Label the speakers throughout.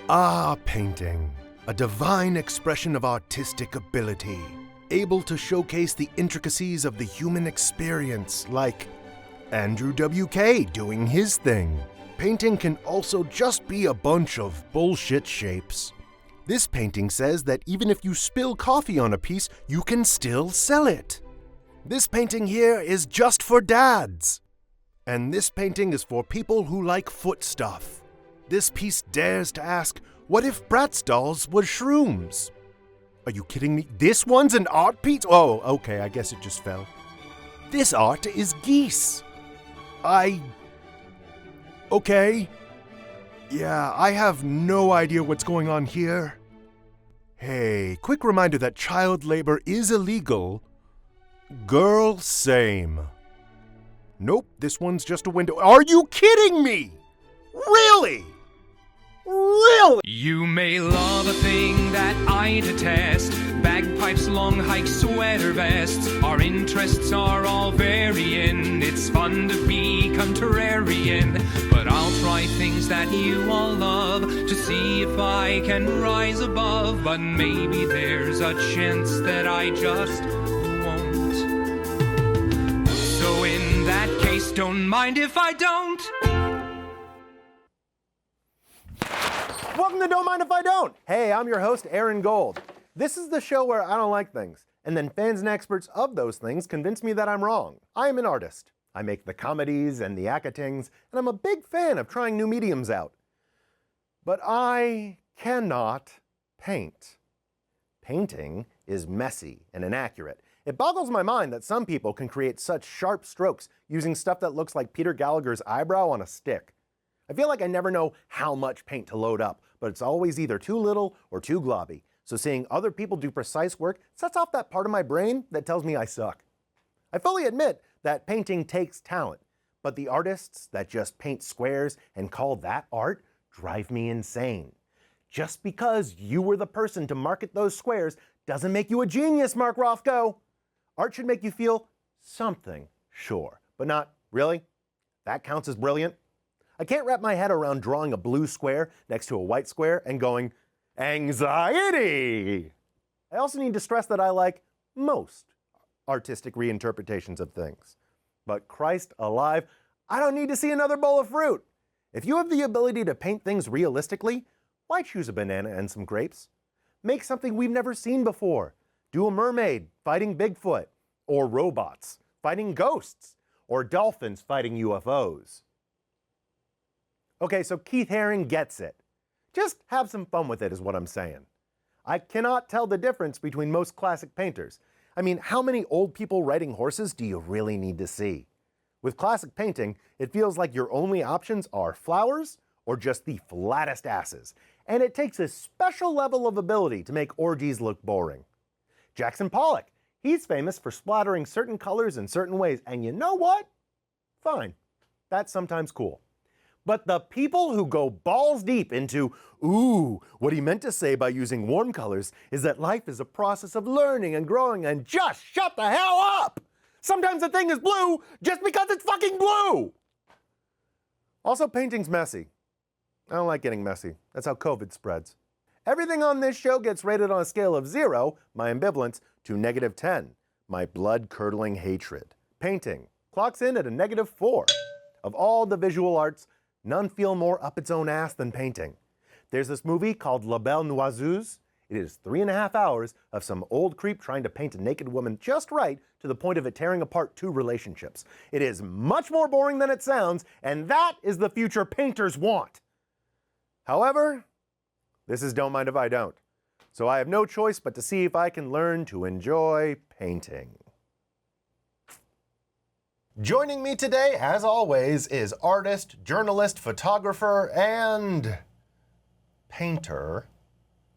Speaker 1: Ah, painting. A divine expression of artistic ability, able to showcase the intricacies of the human experience, like Andrew W.K. doing his thing. Painting can also just be a bunch of bullshit shapes. This painting says that even if you spill coffee on a piece, you can still sell it. This painting here is just for dads. And this painting is for people who like foot stuff. This piece dares to ask, what if Bratz dolls were shrooms? Are you kidding me? This one's an art piece? Oh, okay, I guess it just fell. This art is geese. Okay. Yeah, I have no idea what's going on here. Hey, quick reminder that child labor is illegal. Girl, same. Nope, this one's just a window. Are you kidding me? Really? Really?
Speaker 2: You may love a thing that I detest. Bagpipes, long hikes, sweater vests. Our interests are all varying. It's fun to be contrarian. But I'll try things that you all love to see if I can rise above. But maybe there's a chance that I just won't. So in that case, don't mind if I don't.
Speaker 1: Welcome to Don't Mind If I Don't. Hey, I'm your host, Aaron Gold. This is the show where I don't like things, and then fans and experts of those things convince me that I'm wrong. I am an artist. I make the comedies and the acatings, and I'm a big fan of trying new mediums out. But I cannot paint. Painting is messy and inaccurate. It boggles my mind that some people can create such sharp strokes using stuff that looks like Peter Gallagher's eyebrow on a stick. I feel like I never know how much paint to load up, but it's always either too little or too globby. So seeing other people do precise work sets off that part of my brain that tells me I suck. I fully admit that painting takes talent, but the artists that just paint squares and call that art drive me insane. Just because you were the person to market those squares doesn't make you a genius, Mark Rothko. Art should make you feel something, sure, but not really. That counts as brilliant. I can't wrap my head around drawing a blue square next to a white square and going, anxiety! I also need to stress that I like most artistic reinterpretations of things. But Christ alive, I don't need to see another bowl of fruit. If you have the ability to paint things realistically, why choose a banana and some grapes? Make something we've never seen before. Do a mermaid fighting Bigfoot, or robots fighting ghosts, or dolphins fighting UFOs. Okay, so Keith Haring gets it. Just have some fun with it is what I'm saying. I cannot tell the difference between most classic painters. I mean, how many old people riding horses do you really need to see? With classic painting, it feels like your only options are flowers or just the flattest asses. And it takes a special level of ability to make orgies look boring. Jackson Pollock, he's famous for splattering certain colors in certain ways, and you know what? Fine. That's sometimes cool. But the people who go balls deep into, ooh, what he meant to say by using warm colors is that life is a process of learning and growing, and just shut the hell up! Sometimes a thing is blue just because it's fucking blue! Also, painting's messy. I don't like getting messy. That's how COVID spreads. Everything on this show gets rated on a scale of 0, my ambivalence, to -10, my blood-curdling hatred. Painting clocks in at a -4. Of all the visual arts, none feel more up its own ass than painting. There's this movie called La Belle Noiseuse. It is 3.5 hours of some old creep trying to paint a naked woman just right to the point of it tearing apart 2 relationships. It is much more boring than it sounds, and that is the future painters want. However, this is Don't Mind If I Don't. So I have no choice but to see if I can learn to enjoy painting. Joining me today, as always, is artist, journalist, photographer, and painter,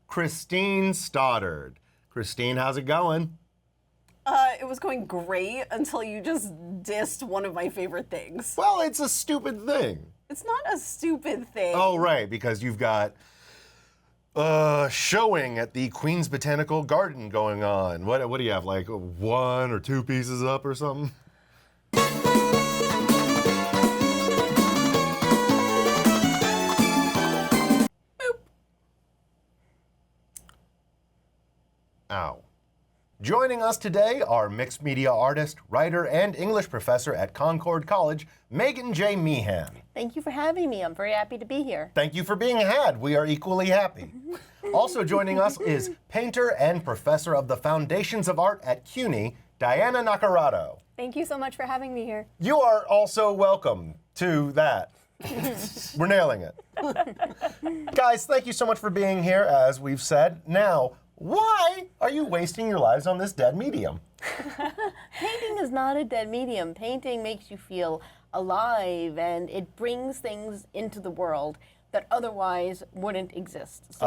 Speaker 1: Christine Stoddard. Christine, how's it going?
Speaker 3: It was going great until you just dissed one of my favorite things.
Speaker 1: Well, it's a stupid thing.
Speaker 3: It's not a stupid thing.
Speaker 1: Oh, right, because you've got showing at the Queen's Botanical Garden going on. What do you have, like 1 or 2 pieces up or something? Ow. Joining us today are mixed media artist, writer, and English professor at Concord College, Meagan J. Meehan.
Speaker 4: Thank you for having me. I'm very happy to be here.
Speaker 1: Thank you for being had. We are equally happy. Also joining us is painter and professor of the Foundations of Art at CUNY, Diana Naccarato.
Speaker 5: Thank you so much for having me here.
Speaker 1: You are also welcome to that. We're nailing it. Guys, thank you so much for being here, as we've said. Now, why are you wasting your lives on this dead medium?
Speaker 4: Painting is not a dead medium. Painting makes you feel alive, and it brings things into the world that otherwise wouldn't exist. So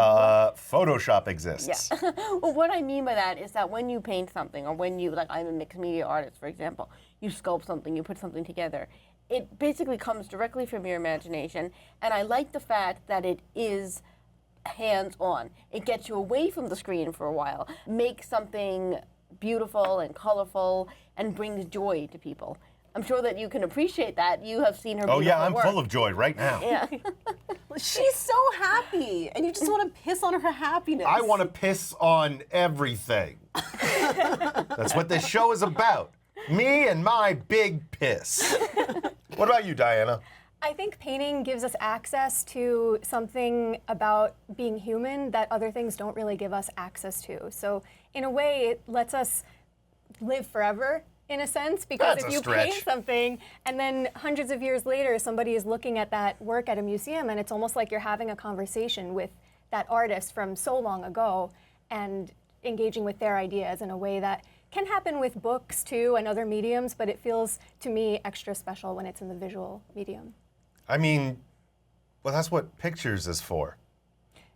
Speaker 1: Photoshop exists.
Speaker 4: yeah. Well, what I mean by that is that when you paint something, or when you, like I'm a mixed media artist, for example, you sculpt something, you put something together, it basically comes directly from your imagination, and I like the fact that it is hands-on. It gets you away from the screen for a while, makes something beautiful and colorful, and brings joy to people. I'm sure that you can appreciate that. You have seen her beautiful
Speaker 1: Oh yeah, I'm
Speaker 4: work.
Speaker 1: full of joy right now.
Speaker 4: Yeah.
Speaker 3: She's so happy, and you just want to piss on her happiness.
Speaker 1: I want to piss on everything. That's what this show is about. Me and my big piss. What about you, Diana?
Speaker 5: I think painting gives us access to something about being human that other things don't really give us access to. So in a way, it lets us live forever, in a sense, because
Speaker 1: That's
Speaker 5: if
Speaker 1: a
Speaker 5: you
Speaker 1: stretch.
Speaker 5: paint something and then hundreds of years later somebody is looking at that work at a museum, and it's almost like you're having a conversation with that artist from so long ago and engaging with their ideas in a way that can happen with books too and other mediums, but it feels to me extra special when it's in the visual medium.
Speaker 1: I mean, well, that's what pictures is for.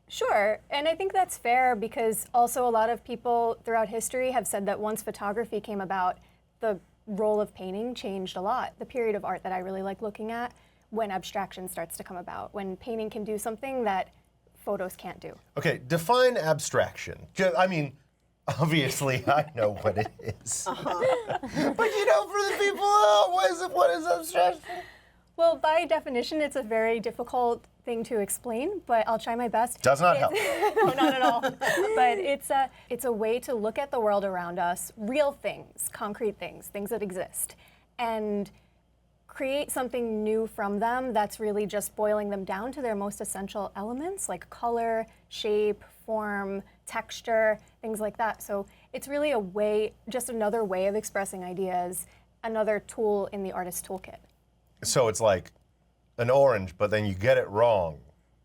Speaker 5: Sure, and I think that's fair because also a lot of people throughout history have said that once photography came about, the role of painting changed a lot. The period of art that I really like looking at, when abstraction starts to come about, when painting can do something that photos can't do.
Speaker 1: Okay, define abstraction. I mean, obviously I know what it is. But you know, for the people, what is abstraction?
Speaker 5: Well, by definition, it's a very difficult thing to explain, but I'll try my best.
Speaker 1: Does not help.
Speaker 5: No, not at all. But it's a way to look at the world around us, real things, concrete things, things that exist, and create something new from them that's really just boiling them down to their most essential elements, like color, shape, form, texture, things like that. So it's really a way, just another way of expressing ideas, another tool in the artist's toolkit.
Speaker 1: So it's like an orange, but then you get it wrong.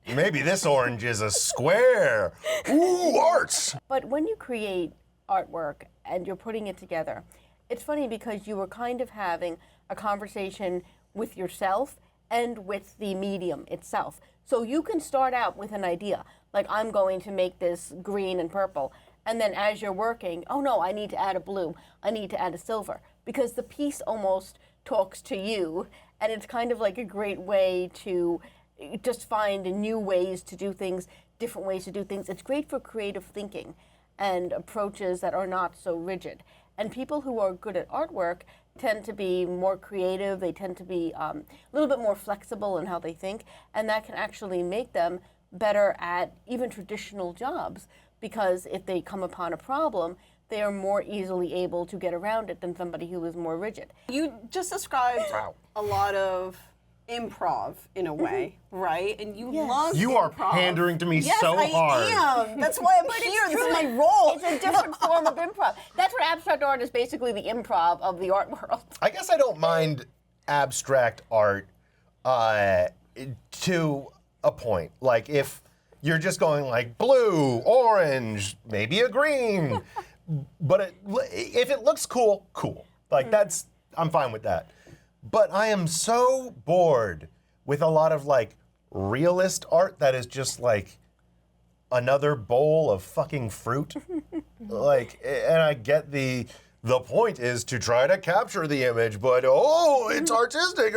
Speaker 1: Maybe this orange is a square. Ooh, arts!
Speaker 4: But when you create artwork and you're putting it together, it's funny because you were kind of having a conversation with yourself and with the medium itself. So you can start out with an idea, like I'm going to make this green and purple, and then as you're working, oh no, I need to add a blue, I need to add a silver, because the piece almost talks to you, and it's kind of like a great way to just find new ways to do things, different ways to do things. It's great for creative thinking and approaches that are not so rigid. And people who are good at artwork tend to be more creative, they tend to be a little bit more flexible in how they think, and that can actually make them better at even traditional jobs, because if they come upon a problem, they are more easily able to get around it than somebody who is more rigid.
Speaker 3: You just described a lot of improv in a way, right? And you love
Speaker 1: You
Speaker 3: improv.
Speaker 1: are pandering to me
Speaker 3: Yes,
Speaker 1: so hard.
Speaker 3: I am. That's why I'm here. This is my role.
Speaker 4: It's a different form of improv. That's what abstract art is, basically the improv of the art world.
Speaker 1: I guess I don't mind abstract art to a point. Like if you're just going like blue, orange, maybe a green, but if it looks cool, cool. Like I'm fine with that. But I am so bored with a lot of like realist art that is just like another bowl of fucking fruit. And I get the point is to try to capture the image, but it's artistic.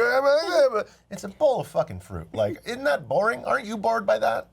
Speaker 1: It's a bowl of fucking fruit. Like, isn't that boring? Aren't you bored by that?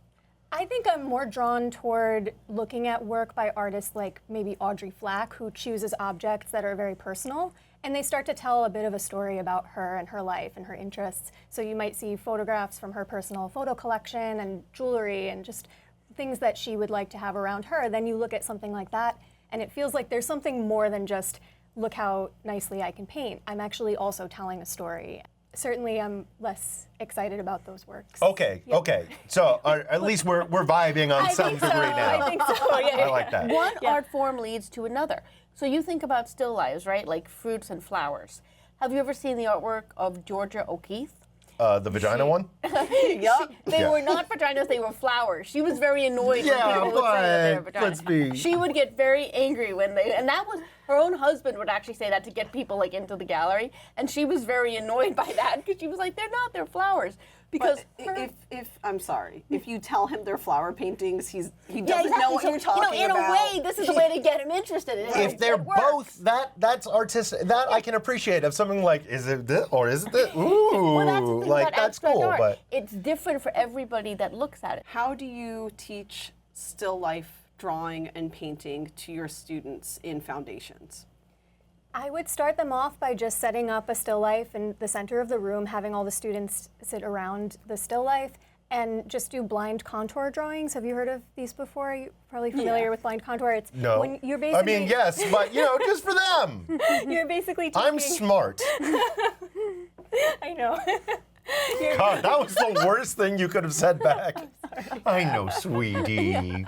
Speaker 5: I think I'm more drawn toward looking at work by artists like maybe Audrey Flack, who chooses objects that are very personal, and they start to tell a bit of a story about her and her life and her interests. So you might see photographs from her personal photo collection and jewelry and just things that she would like to have around her. Then you look at something like that, And it feels like there's something more than just, look how nicely I can paint. I'm actually also telling a story. Certainly, I'm less excited about those works.
Speaker 1: Okay, okay. So at least we're vibing on some degree now.
Speaker 5: I think so, yeah.
Speaker 1: I like that.
Speaker 4: One art form leads to another. So you think about still lives, right? Like fruits and flowers. Have you ever seen the artwork of Georgia O'Keeffe?
Speaker 1: The vagina one?
Speaker 3: Yup.
Speaker 4: They were not vaginas, they were flowers. She was very annoyed when people would say that they were vaginas.
Speaker 1: let's be...
Speaker 4: She would get very angry when they, and that was, her own husband would actually say that to get people like into the gallery, and she was very annoyed by that because she was like, they're not, they're flowers. Because
Speaker 3: if I'm sorry, if you tell him they're flower paintings, he doesn't know what you're talking about.
Speaker 4: In a way, this is a way to get him interested in it.
Speaker 1: If they're both, that's artistic. That I can appreciate. Of something like, is it this or is it this? Ooh,
Speaker 4: Well, that's the thing
Speaker 1: like
Speaker 4: about
Speaker 1: that's
Speaker 4: abstract
Speaker 1: cool.
Speaker 4: art.
Speaker 1: But
Speaker 4: It's different for everybody that looks at it.
Speaker 3: How do you teach still life drawing and painting to your students in foundations?
Speaker 5: I would start them off by just setting up a still life in the center of the room, having all the students sit around the still life, and just do blind contour drawings. Have you heard of these before? You're probably familiar with blind contour. It's
Speaker 1: no.
Speaker 5: when you're basically,
Speaker 1: I mean, yes, but just for them.
Speaker 5: you're basically taking,
Speaker 1: I'm smart.
Speaker 5: I know.
Speaker 1: God, that was the worst thing you could have said back. I know, sweetie.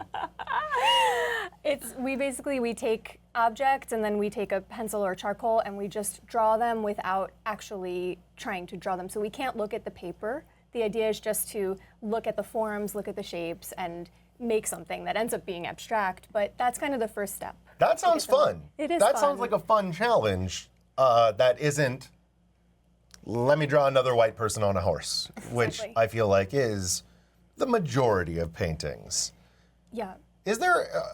Speaker 5: We take objects and then we take a pencil or charcoal and we just draw them without actually trying to draw them. So we can't look at the paper. The idea is just to look at the forms, look at the shapes, and make something that ends up being abstract. But that's kind of the first step.
Speaker 1: That sounds fun.
Speaker 5: It is
Speaker 1: That
Speaker 5: fun.
Speaker 1: sounds like a fun challenge that isn't, let me draw another white person on a horse, which
Speaker 5: Exactly.
Speaker 1: I feel like is the majority of paintings.
Speaker 5: Yeah.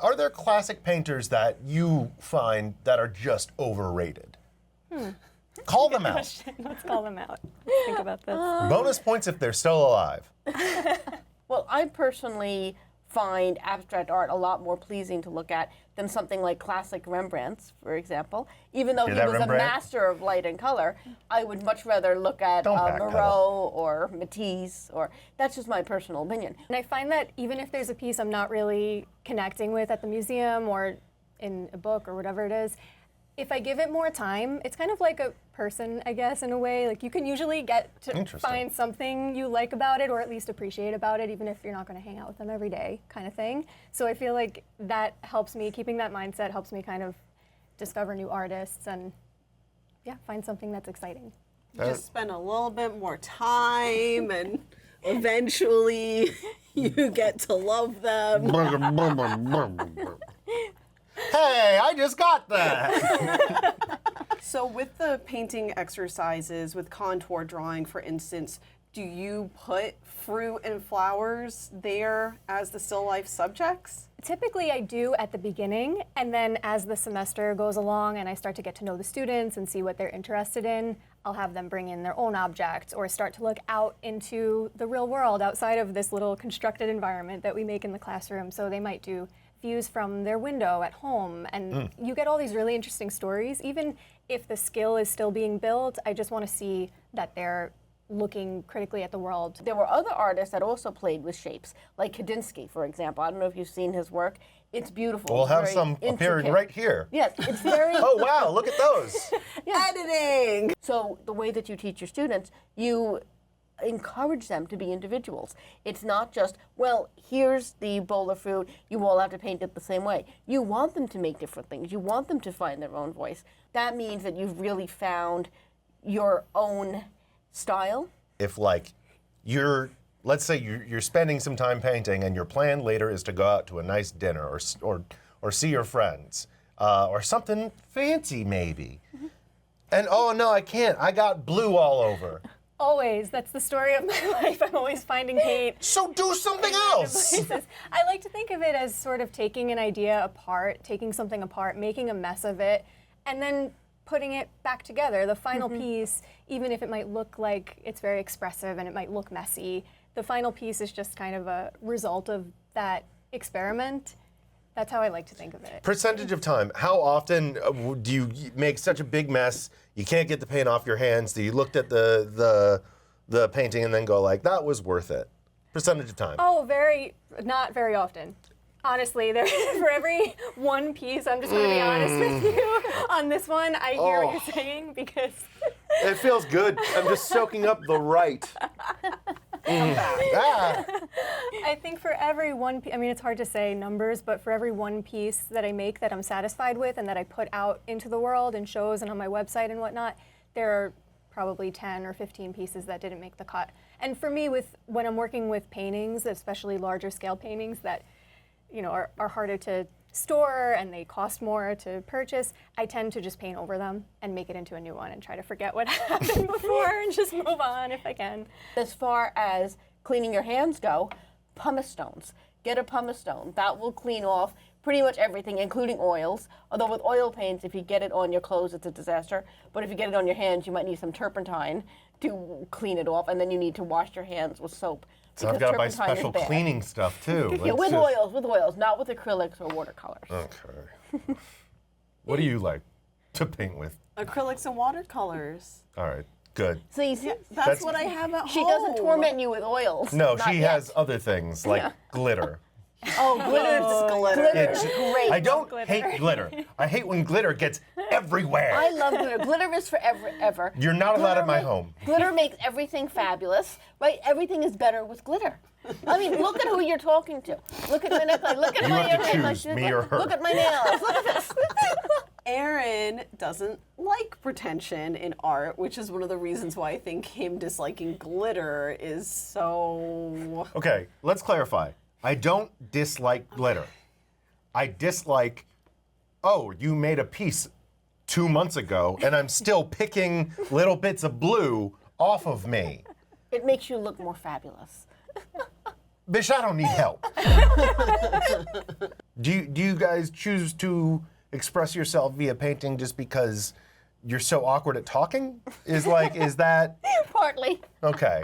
Speaker 1: Are there classic painters that you find that are just overrated? Call them out.
Speaker 5: Let's call them out. Let's think about this.
Speaker 1: Bonus points if they're still alive.
Speaker 4: Well, I personally find abstract art a lot more pleasing to look at than something like classic Rembrandt's, for example. Even though
Speaker 1: Hear
Speaker 4: he
Speaker 1: that,
Speaker 4: was a
Speaker 1: Rembrandt?
Speaker 4: master of light and color, I would much rather look at
Speaker 1: Don't backpedal.
Speaker 4: Moreau or Matisse, or that's just my personal opinion.
Speaker 5: And I find that even if there's a piece I'm not really connecting with at the museum or in a book or whatever it is, if I give it more time, it's kind of like a person, I guess, in a way. Like you can usually get to
Speaker 1: Interesting.
Speaker 5: find something you like about it or at least appreciate about it, even if you're not going to hang out with them every day, kind of thing. So I feel like that helps me, keeping that mindset helps me kind of discover new artists and find something that's exciting.
Speaker 3: You just spend a little bit more time and eventually you get to love them.
Speaker 1: Hey, I just got that.
Speaker 3: So with the painting exercises, with contour drawing, for instance, do you put fruit and flowers there as the still life subjects?
Speaker 5: Typically I do at the beginning, and then as the semester goes along and I start to get to know the students and see what they're interested in, I'll have them bring in their own objects or start to look out into the real world outside of this little constructed environment that we make in the classroom. So they might do views from their window at home, and you get all these really interesting stories. Even if the skill is still being built, I just want to see that they're looking critically at the world.
Speaker 4: There were other artists that also played with shapes, like Kandinsky, for example. I don't know if you've seen his work. It's beautiful.
Speaker 1: We'll
Speaker 4: It's
Speaker 1: have
Speaker 4: very
Speaker 1: some appearing
Speaker 4: intricate.
Speaker 1: right here.
Speaker 4: Yes, it's very...
Speaker 1: Oh, wow, look at those.
Speaker 3: Editing!
Speaker 4: So the way that you teach your students, you encourage them to be individuals. It's not just, well, here's the bowl of fruit, you all have to paint it the same way. You want them to make different things. You want them to find their own voice. That means that you've really found your own style.
Speaker 1: If like let's say you're spending some time painting and your plan later is to go out to a nice dinner or see your friends or something fancy maybe. And oh no, I can't. I got blue all over.
Speaker 5: Always. That's the story of my life. I'm always finding paint.
Speaker 1: So do something else.
Speaker 5: Places. I like to think of it as sort of taking an idea apart, taking something apart, making a mess of it, and then putting it back together. The final piece, even if it might look like it's very expressive and it might look messy, the final piece is just kind of a result of that experiment. That's how I like to think of it.
Speaker 1: Percentage of time. How often do you make such a big mess you can't get the paint off your hands that you looked at the painting and then go like, that was worth it? Percentage of time.
Speaker 5: Oh, not very often. Honestly, for every one piece, I'm just going to be honest with you on this one. I hear what you're saying because
Speaker 1: It feels good. I'm just soaking up the right.
Speaker 5: I think for every one piece, I mean, it's hard to say numbers, but for every one piece that I make that I'm satisfied with and that I put out into the world and shows and on my website and whatnot, there are probably 10 or 15 pieces that didn't make the cut. And for me, when I'm working with paintings, especially larger scale paintings that are harder to store and they cost more to purchase, I tend to just paint over them and make it into a new one and try to forget what happened before and just move on if I can.
Speaker 4: As far as cleaning your hands go, pumice stones. Get a pumice stone. That will clean off pretty much everything, including oils. Although with oil paints, if you get it on your clothes, it's a disaster. But if you get it on your hands, you might need some turpentine to clean it off, and then you need to wash your hands with soap.
Speaker 1: So I've got to buy special cleaning stuff too.
Speaker 4: Yeah, with oils, not with acrylics or watercolors.
Speaker 1: Okay. What do you like to paint with?
Speaker 3: Acrylics and watercolors.
Speaker 1: All right, good.
Speaker 4: So you see,
Speaker 3: That's what I have at home.
Speaker 4: she doesn't torment you with oils.
Speaker 1: No,
Speaker 4: Not
Speaker 1: she
Speaker 4: yet.
Speaker 1: has other things like glitter.
Speaker 4: Oh, glitter.
Speaker 1: It's-
Speaker 4: Great.
Speaker 1: I don't hate glitter. I hate when glitter gets everywhere.
Speaker 4: I love glitter. Glitter is forever, ever.
Speaker 1: You're not allowed at my home.
Speaker 4: Glitter makes everything fabulous, right? Everything is better with glitter. I mean, look at who you're talking to. Look at my necklace. Look at
Speaker 1: You
Speaker 4: my
Speaker 1: have to
Speaker 4: earrings.
Speaker 1: choose, me or her.
Speaker 4: Look at my nails. Look at this.
Speaker 3: Aaron doesn't like pretension in art, which is one of the reasons why I think him disliking glitter is so...
Speaker 1: Okay, let's clarify. I don't dislike glitter. I dislike, oh, you made a piece 2 months ago and I'm still picking little bits of blue off of me.
Speaker 4: It makes you look more fabulous.
Speaker 1: Bitch, I don't need help. Do you guys choose to express yourself via painting just because you're so awkward at talking? Is that?
Speaker 4: Partly.
Speaker 1: Okay.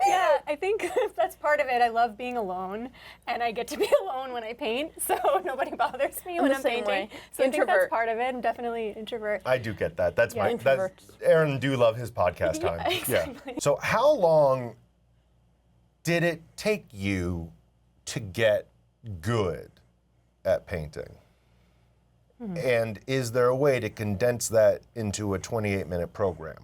Speaker 5: Yeah, I think that's part of it. I love being alone, and I get to be alone when I paint, so nobody bothers me when
Speaker 4: the
Speaker 5: I'm
Speaker 4: same
Speaker 5: painting.
Speaker 4: way.
Speaker 5: So I think
Speaker 4: Introvert.
Speaker 5: that's part of it. I'm definitely introvert.
Speaker 1: I do get that. That's
Speaker 5: Yeah.
Speaker 4: Introverts.
Speaker 1: Aaron do love his podcast time.
Speaker 5: exactly.
Speaker 1: Yeah. So how long did it take you to get good at painting? And is there a way to condense that into a 28-minute program?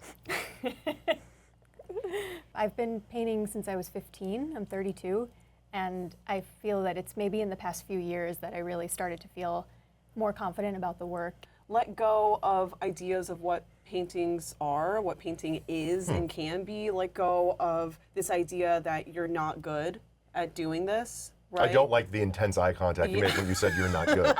Speaker 5: I've been painting since I was 15. I'm 32, and I feel that it's maybe in the past few years that I really started to feel more confident about the work.
Speaker 3: Let go of ideas of what paintings are, what painting is and can be. Let go of this idea that you're not good at doing this, right?
Speaker 1: I don't like the intense eye contact you made when you said you're not good.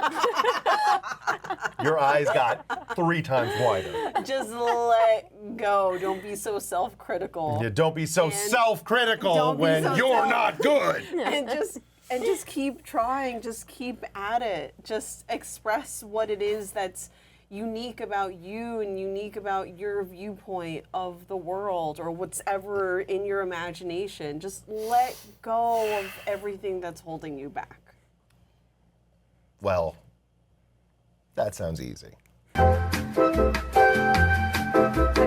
Speaker 1: Your eyes got 3 times wider.
Speaker 3: Just let go. Don't be so self-critical.
Speaker 1: Yeah, don't be so self-critical
Speaker 3: don't be
Speaker 1: when
Speaker 3: so
Speaker 1: you're not good.
Speaker 3: And just keep trying. Just keep at it. Just express what it is that's unique about you and unique about your viewpoint of the world or what's ever in your imagination. Just let go of everything that's holding you back.
Speaker 1: Well, that sounds easy.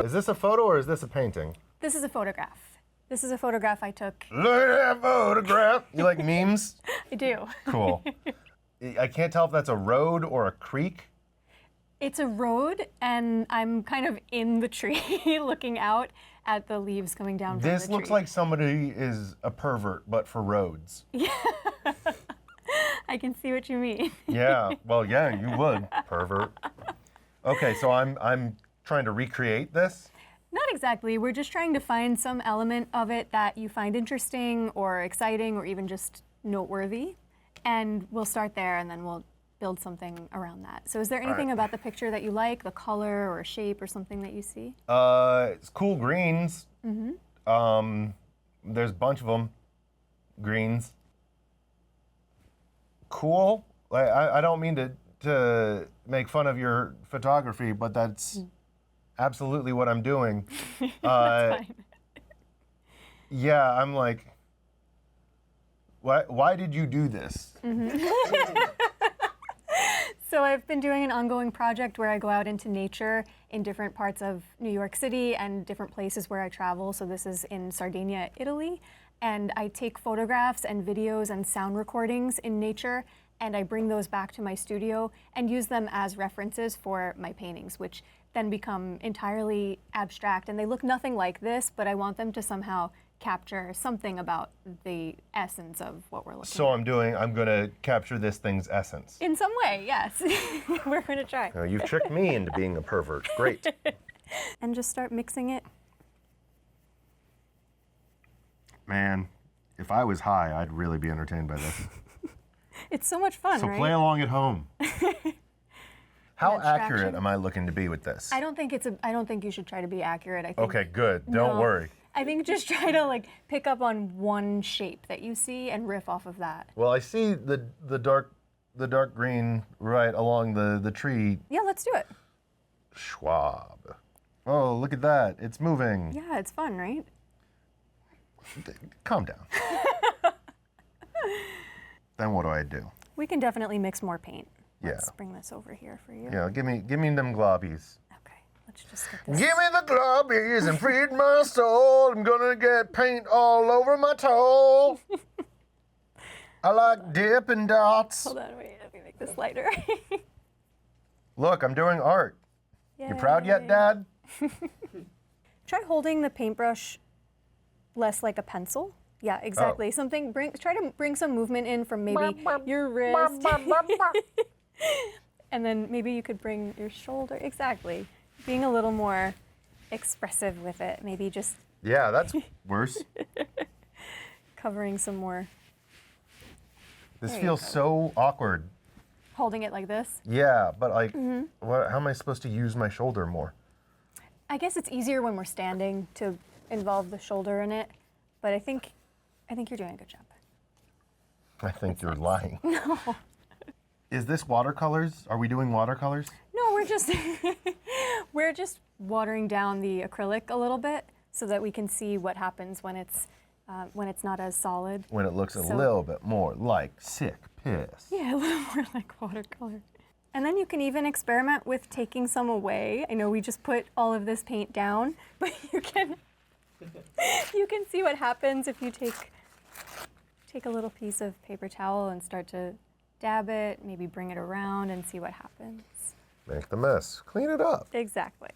Speaker 1: Is this a photo or is this a painting?
Speaker 5: This is a photograph. This is a photograph I took.
Speaker 1: Look at that photograph. You like memes?
Speaker 5: I do.
Speaker 1: Cool. I can't tell if that's a road or a creek.
Speaker 5: It's a road, and I'm kind of in the tree looking out at the leaves coming down from the
Speaker 1: This
Speaker 5: tree.
Speaker 1: looks like somebody is a pervert, but for roads.
Speaker 5: I can see what you mean.
Speaker 1: Yeah, well, yeah, you would, pervert. Okay, so I'm trying to recreate this.
Speaker 5: Not exactly. We're just trying to find some element of it that you find interesting or exciting or even just noteworthy. And we'll start there and then we'll build something around that. So is there anything about the picture that you like, the color or shape or something that you see?
Speaker 1: It's cool greens. Mm-hmm. There's a bunch of them. Greens. Cool. I don't mean to make fun of your photography, but that's absolutely what I'm doing.
Speaker 5: That's fine.
Speaker 1: Yeah, I'm like, why did you do this?
Speaker 5: So I've been doing an ongoing project where I go out into nature in different parts of New York City and different places where I travel. So this is in Sardinia, Italy. And I take photographs and videos and sound recordings in nature and I bring those back to my studio and use them as references for my paintings, which then become entirely abstract. And they look nothing like this, but I want them to somehow capture something about the essence of what we're looking
Speaker 1: So
Speaker 5: at.
Speaker 1: I'm going to capture this thing's essence.
Speaker 5: In some way, yes. We're going to try.
Speaker 1: You've tricked me into being a pervert. Great.
Speaker 5: And just start mixing it.
Speaker 1: Man, if I was high, I'd really be entertained by this.
Speaker 5: It's so much fun,
Speaker 1: So
Speaker 5: right?
Speaker 1: play along at home. How
Speaker 5: Abstraction.
Speaker 1: accurate am I looking to be with this?
Speaker 5: I don't think you should try to be accurate. I think
Speaker 1: Okay, good. Don't
Speaker 5: No.
Speaker 1: worry.
Speaker 5: I think just try to like pick up on one shape that you see and riff off of that.
Speaker 1: Well, I see the dark green right along the tree.
Speaker 5: Yeah, let's do it.
Speaker 1: Schwab. Oh, look at that. It's moving.
Speaker 5: Yeah, it's fun, right?
Speaker 1: Calm down. Then what do I do?
Speaker 5: We can definitely mix more paint.
Speaker 1: Yeah.
Speaker 5: Let's bring this over here for you.
Speaker 1: Yeah, give me them globbies.
Speaker 5: Okay, let's just get this.
Speaker 1: Give me the globbies and feed my soul. I'm gonna get paint all over my toe. I like dipping dots.
Speaker 5: Hold on, wait, let me make this lighter.
Speaker 1: Look, I'm doing art. You proud yet, Dad?
Speaker 5: Try holding the paintbrush less like a pencil. Yeah, exactly. Try to bring some movement in from maybe your wrist. And then maybe you could bring your shoulder. Exactly. Being a little more expressive with it. Maybe just
Speaker 1: Yeah, that's worse.
Speaker 5: covering some more.
Speaker 1: This
Speaker 5: There you
Speaker 1: feels
Speaker 5: go.
Speaker 1: so awkward.
Speaker 5: Holding it like this.
Speaker 1: Yeah, but like, how am I supposed to use my shoulder more?
Speaker 5: I guess it's easier when we're standing to involve the shoulder in it. But I think you're doing a good job.
Speaker 1: I think you're lying. No. Is this watercolors? Are we doing watercolors?
Speaker 5: No, we're just watering down the acrylic a little bit so that we can see what happens when it's not as solid.
Speaker 1: When it looks a
Speaker 5: So-
Speaker 1: little bit more like sick piss.
Speaker 5: Yeah, a little more like watercolor. And then you can even experiment with taking some away. I know we just put all of this paint down, but you can see what happens if you take a little piece of paper towel and start to dab it, maybe bring it around and see what happens.
Speaker 1: Make the mess. Clean it up.
Speaker 5: Exactly.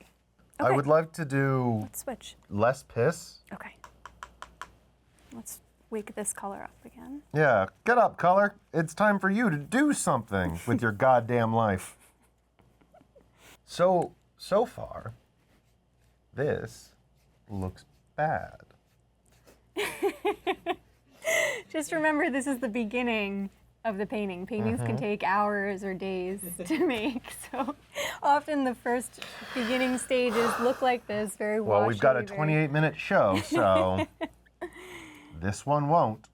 Speaker 1: I
Speaker 5: Okay.
Speaker 1: would like to do
Speaker 5: Let's switch.
Speaker 1: less piss.
Speaker 5: Okay. Let's wake this color up again.
Speaker 1: Yeah, get up, color. It's time for you to do something with your goddamn life. So far, this looks bad.
Speaker 5: Just remember, this is the beginning of the painting. Paintings can take hours or days to make. So often the first beginning stages look like this, very washy.
Speaker 1: Well, we've got a
Speaker 5: very-
Speaker 1: 28-minute show, so this one won't.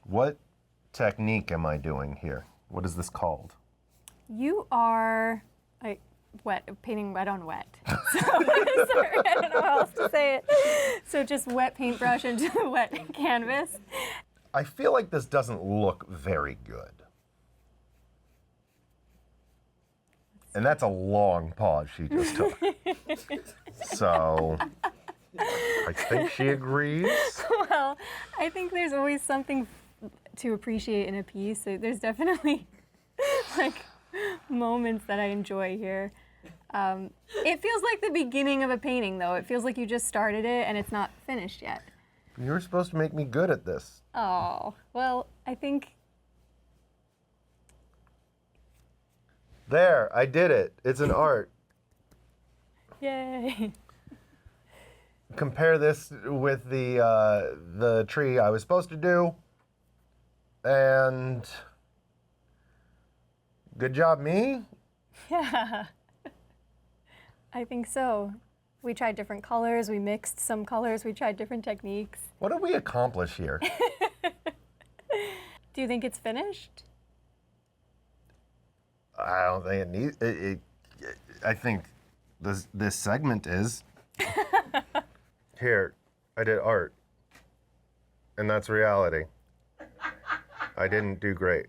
Speaker 1: What technique am I doing here? What is this called?
Speaker 5: You are painting wet on wet. So, sorry, I don't know how else to say it. So just wet paintbrush into the wet canvas.
Speaker 1: I feel like this doesn't look very good. And that's a long pause she just took. So, I think she agrees.
Speaker 5: Well, I think there's always something to appreciate in a piece. So there's definitely like moments that I enjoy here. It feels like the beginning of a painting, though. It feels like you just started it and it's not finished yet.
Speaker 1: You were supposed to make me good at this.
Speaker 5: Oh, well, I think
Speaker 1: There, I did it. It's an art.
Speaker 5: yay.
Speaker 1: Compare this with the tree I was supposed to do. And good job, me.
Speaker 5: Yeah. I think so. We tried different colors, we mixed some colors, we tried different techniques.
Speaker 1: What did we accomplish here?
Speaker 5: Do you think it's finished?
Speaker 1: I don't think it needs. I think this segment is. Here, I did art, and that's reality. I didn't do great.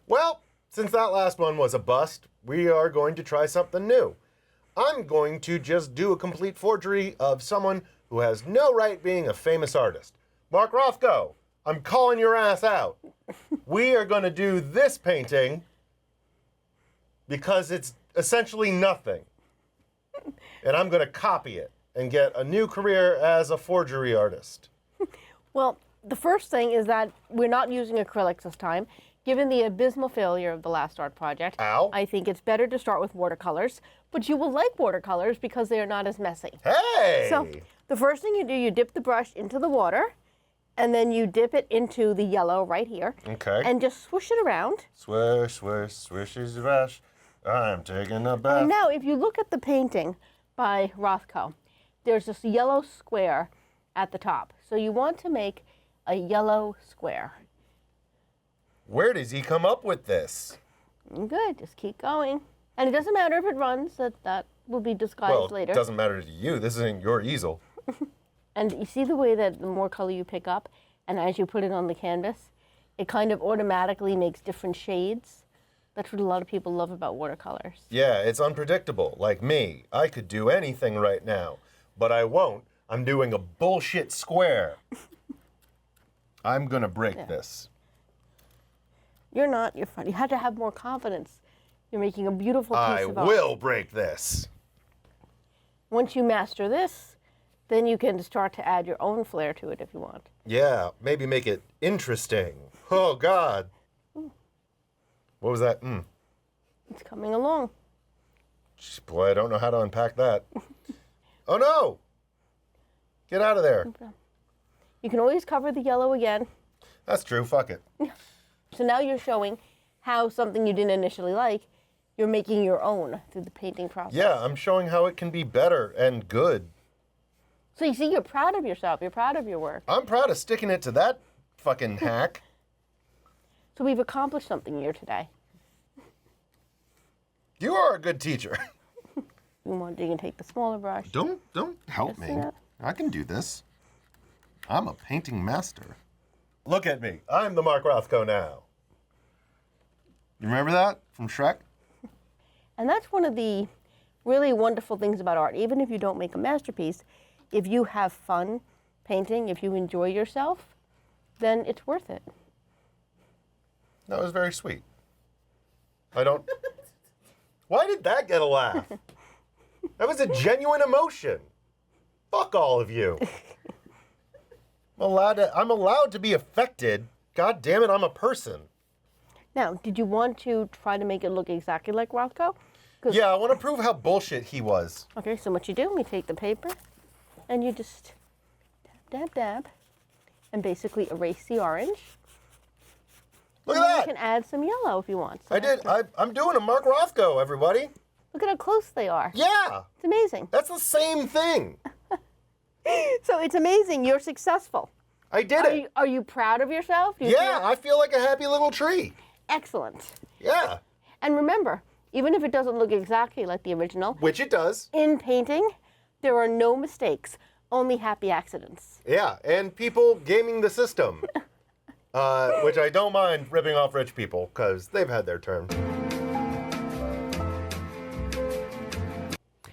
Speaker 1: Well, since that last one was a bust, we are going to try something new. I'm going to just do a complete forgery of someone who has no right being a famous artist. Mark Rothko, I'm calling your ass out. We are going to do this painting because it's essentially nothing. And I'm going to copy it and get a new career as a forgery artist.
Speaker 4: Well, the first thing is that we're not using acrylics this time. Given the abysmal failure of the last art project,
Speaker 1: Ow.
Speaker 4: I think it's better to start with watercolors. But you will like watercolors because they are not as messy.
Speaker 1: Hey!
Speaker 4: So the first thing you do, you dip the brush into the water, and then you dip it into the yellow right here.
Speaker 1: Okay.
Speaker 4: And just swoosh it around.
Speaker 1: Swish, swish, swishy, swash. I'm taking a bath.
Speaker 4: And now, if you look at the painting by Rothko, there's this yellow square at the top. So you want to make a yellow square.
Speaker 1: Where does he come up with this?
Speaker 4: Good, just keep going. And it doesn't matter if it runs, that will be disguised later.
Speaker 1: It doesn't matter to you. This isn't your easel.
Speaker 4: And you see the way that the more color you pick up, and as you put it on the canvas, it kind of automatically makes different shades. That's what a lot of people love about watercolors.
Speaker 1: Yeah, it's unpredictable. Like me. I could do anything right now, but I won't. I'm doing a bullshit square. I'm gonna break this.
Speaker 4: You're not, you're fine. You have to have more confidence. You're making a beautiful piece of art.
Speaker 1: I will break this.
Speaker 4: Once you master this, then you can start to add your own flair to it if you want.
Speaker 1: Yeah, maybe make it interesting. Oh, God. What was that?
Speaker 4: It's coming along.
Speaker 1: Boy, I don't know how to unpack that. Oh, no! Get out of there.
Speaker 4: You can always cover the yellow again.
Speaker 1: That's true. Fuck it.
Speaker 4: So now you're showing how something you didn't initially like, you're making your own through the painting process.
Speaker 1: Yeah, I'm showing how it can be better and good.
Speaker 4: So you see, you're proud of yourself. You're proud of your work.
Speaker 1: I'm proud of sticking it to that fucking hack.
Speaker 4: So we've accomplished something here today.
Speaker 1: You are a good teacher.
Speaker 4: You can take the smaller brush.
Speaker 1: Don't help
Speaker 4: Just
Speaker 1: me.
Speaker 4: that.
Speaker 1: I can do this. I'm a painting master. Look at me. I'm the Mark Rothko now. You remember that from Shrek?
Speaker 4: And that's one of the really wonderful things about art. Even if you don't make a masterpiece, if you have fun painting, if you enjoy yourself, then it's worth it.
Speaker 1: That was very sweet. I don't... Why did that get a laugh? That was a genuine emotion. Fuck all of you. I'm allowed to be affected. God damn it, I'm a person.
Speaker 4: Now, did you want to try to make it look exactly like Rothko?
Speaker 1: Yeah, I want to prove how bullshit he was.
Speaker 4: Okay, so what you do, you take the paper, and you just dab, dab, dab, and basically erase the orange.
Speaker 1: Look
Speaker 4: And then
Speaker 1: at
Speaker 4: you
Speaker 1: that.
Speaker 4: can add some yellow if you want. So
Speaker 1: I did. I'm doing a Mark Rothko, everybody.
Speaker 4: Look at how close they are.
Speaker 1: Yeah,
Speaker 4: It's amazing.
Speaker 1: that's the same thing.
Speaker 4: So it's amazing. You're successful.
Speaker 1: I did it.
Speaker 4: Are you proud of yourself? Do you
Speaker 1: Yeah,
Speaker 4: feel-
Speaker 1: I feel like a happy little tree.
Speaker 4: Excellent.
Speaker 1: Yeah,
Speaker 4: And remember, even if it doesn't look exactly like the original,
Speaker 1: which it does.
Speaker 4: in painting, there are no mistakes, only happy accidents.
Speaker 1: Yeah, and people gaming the system, which I don't mind ripping off rich people because they've had their turn.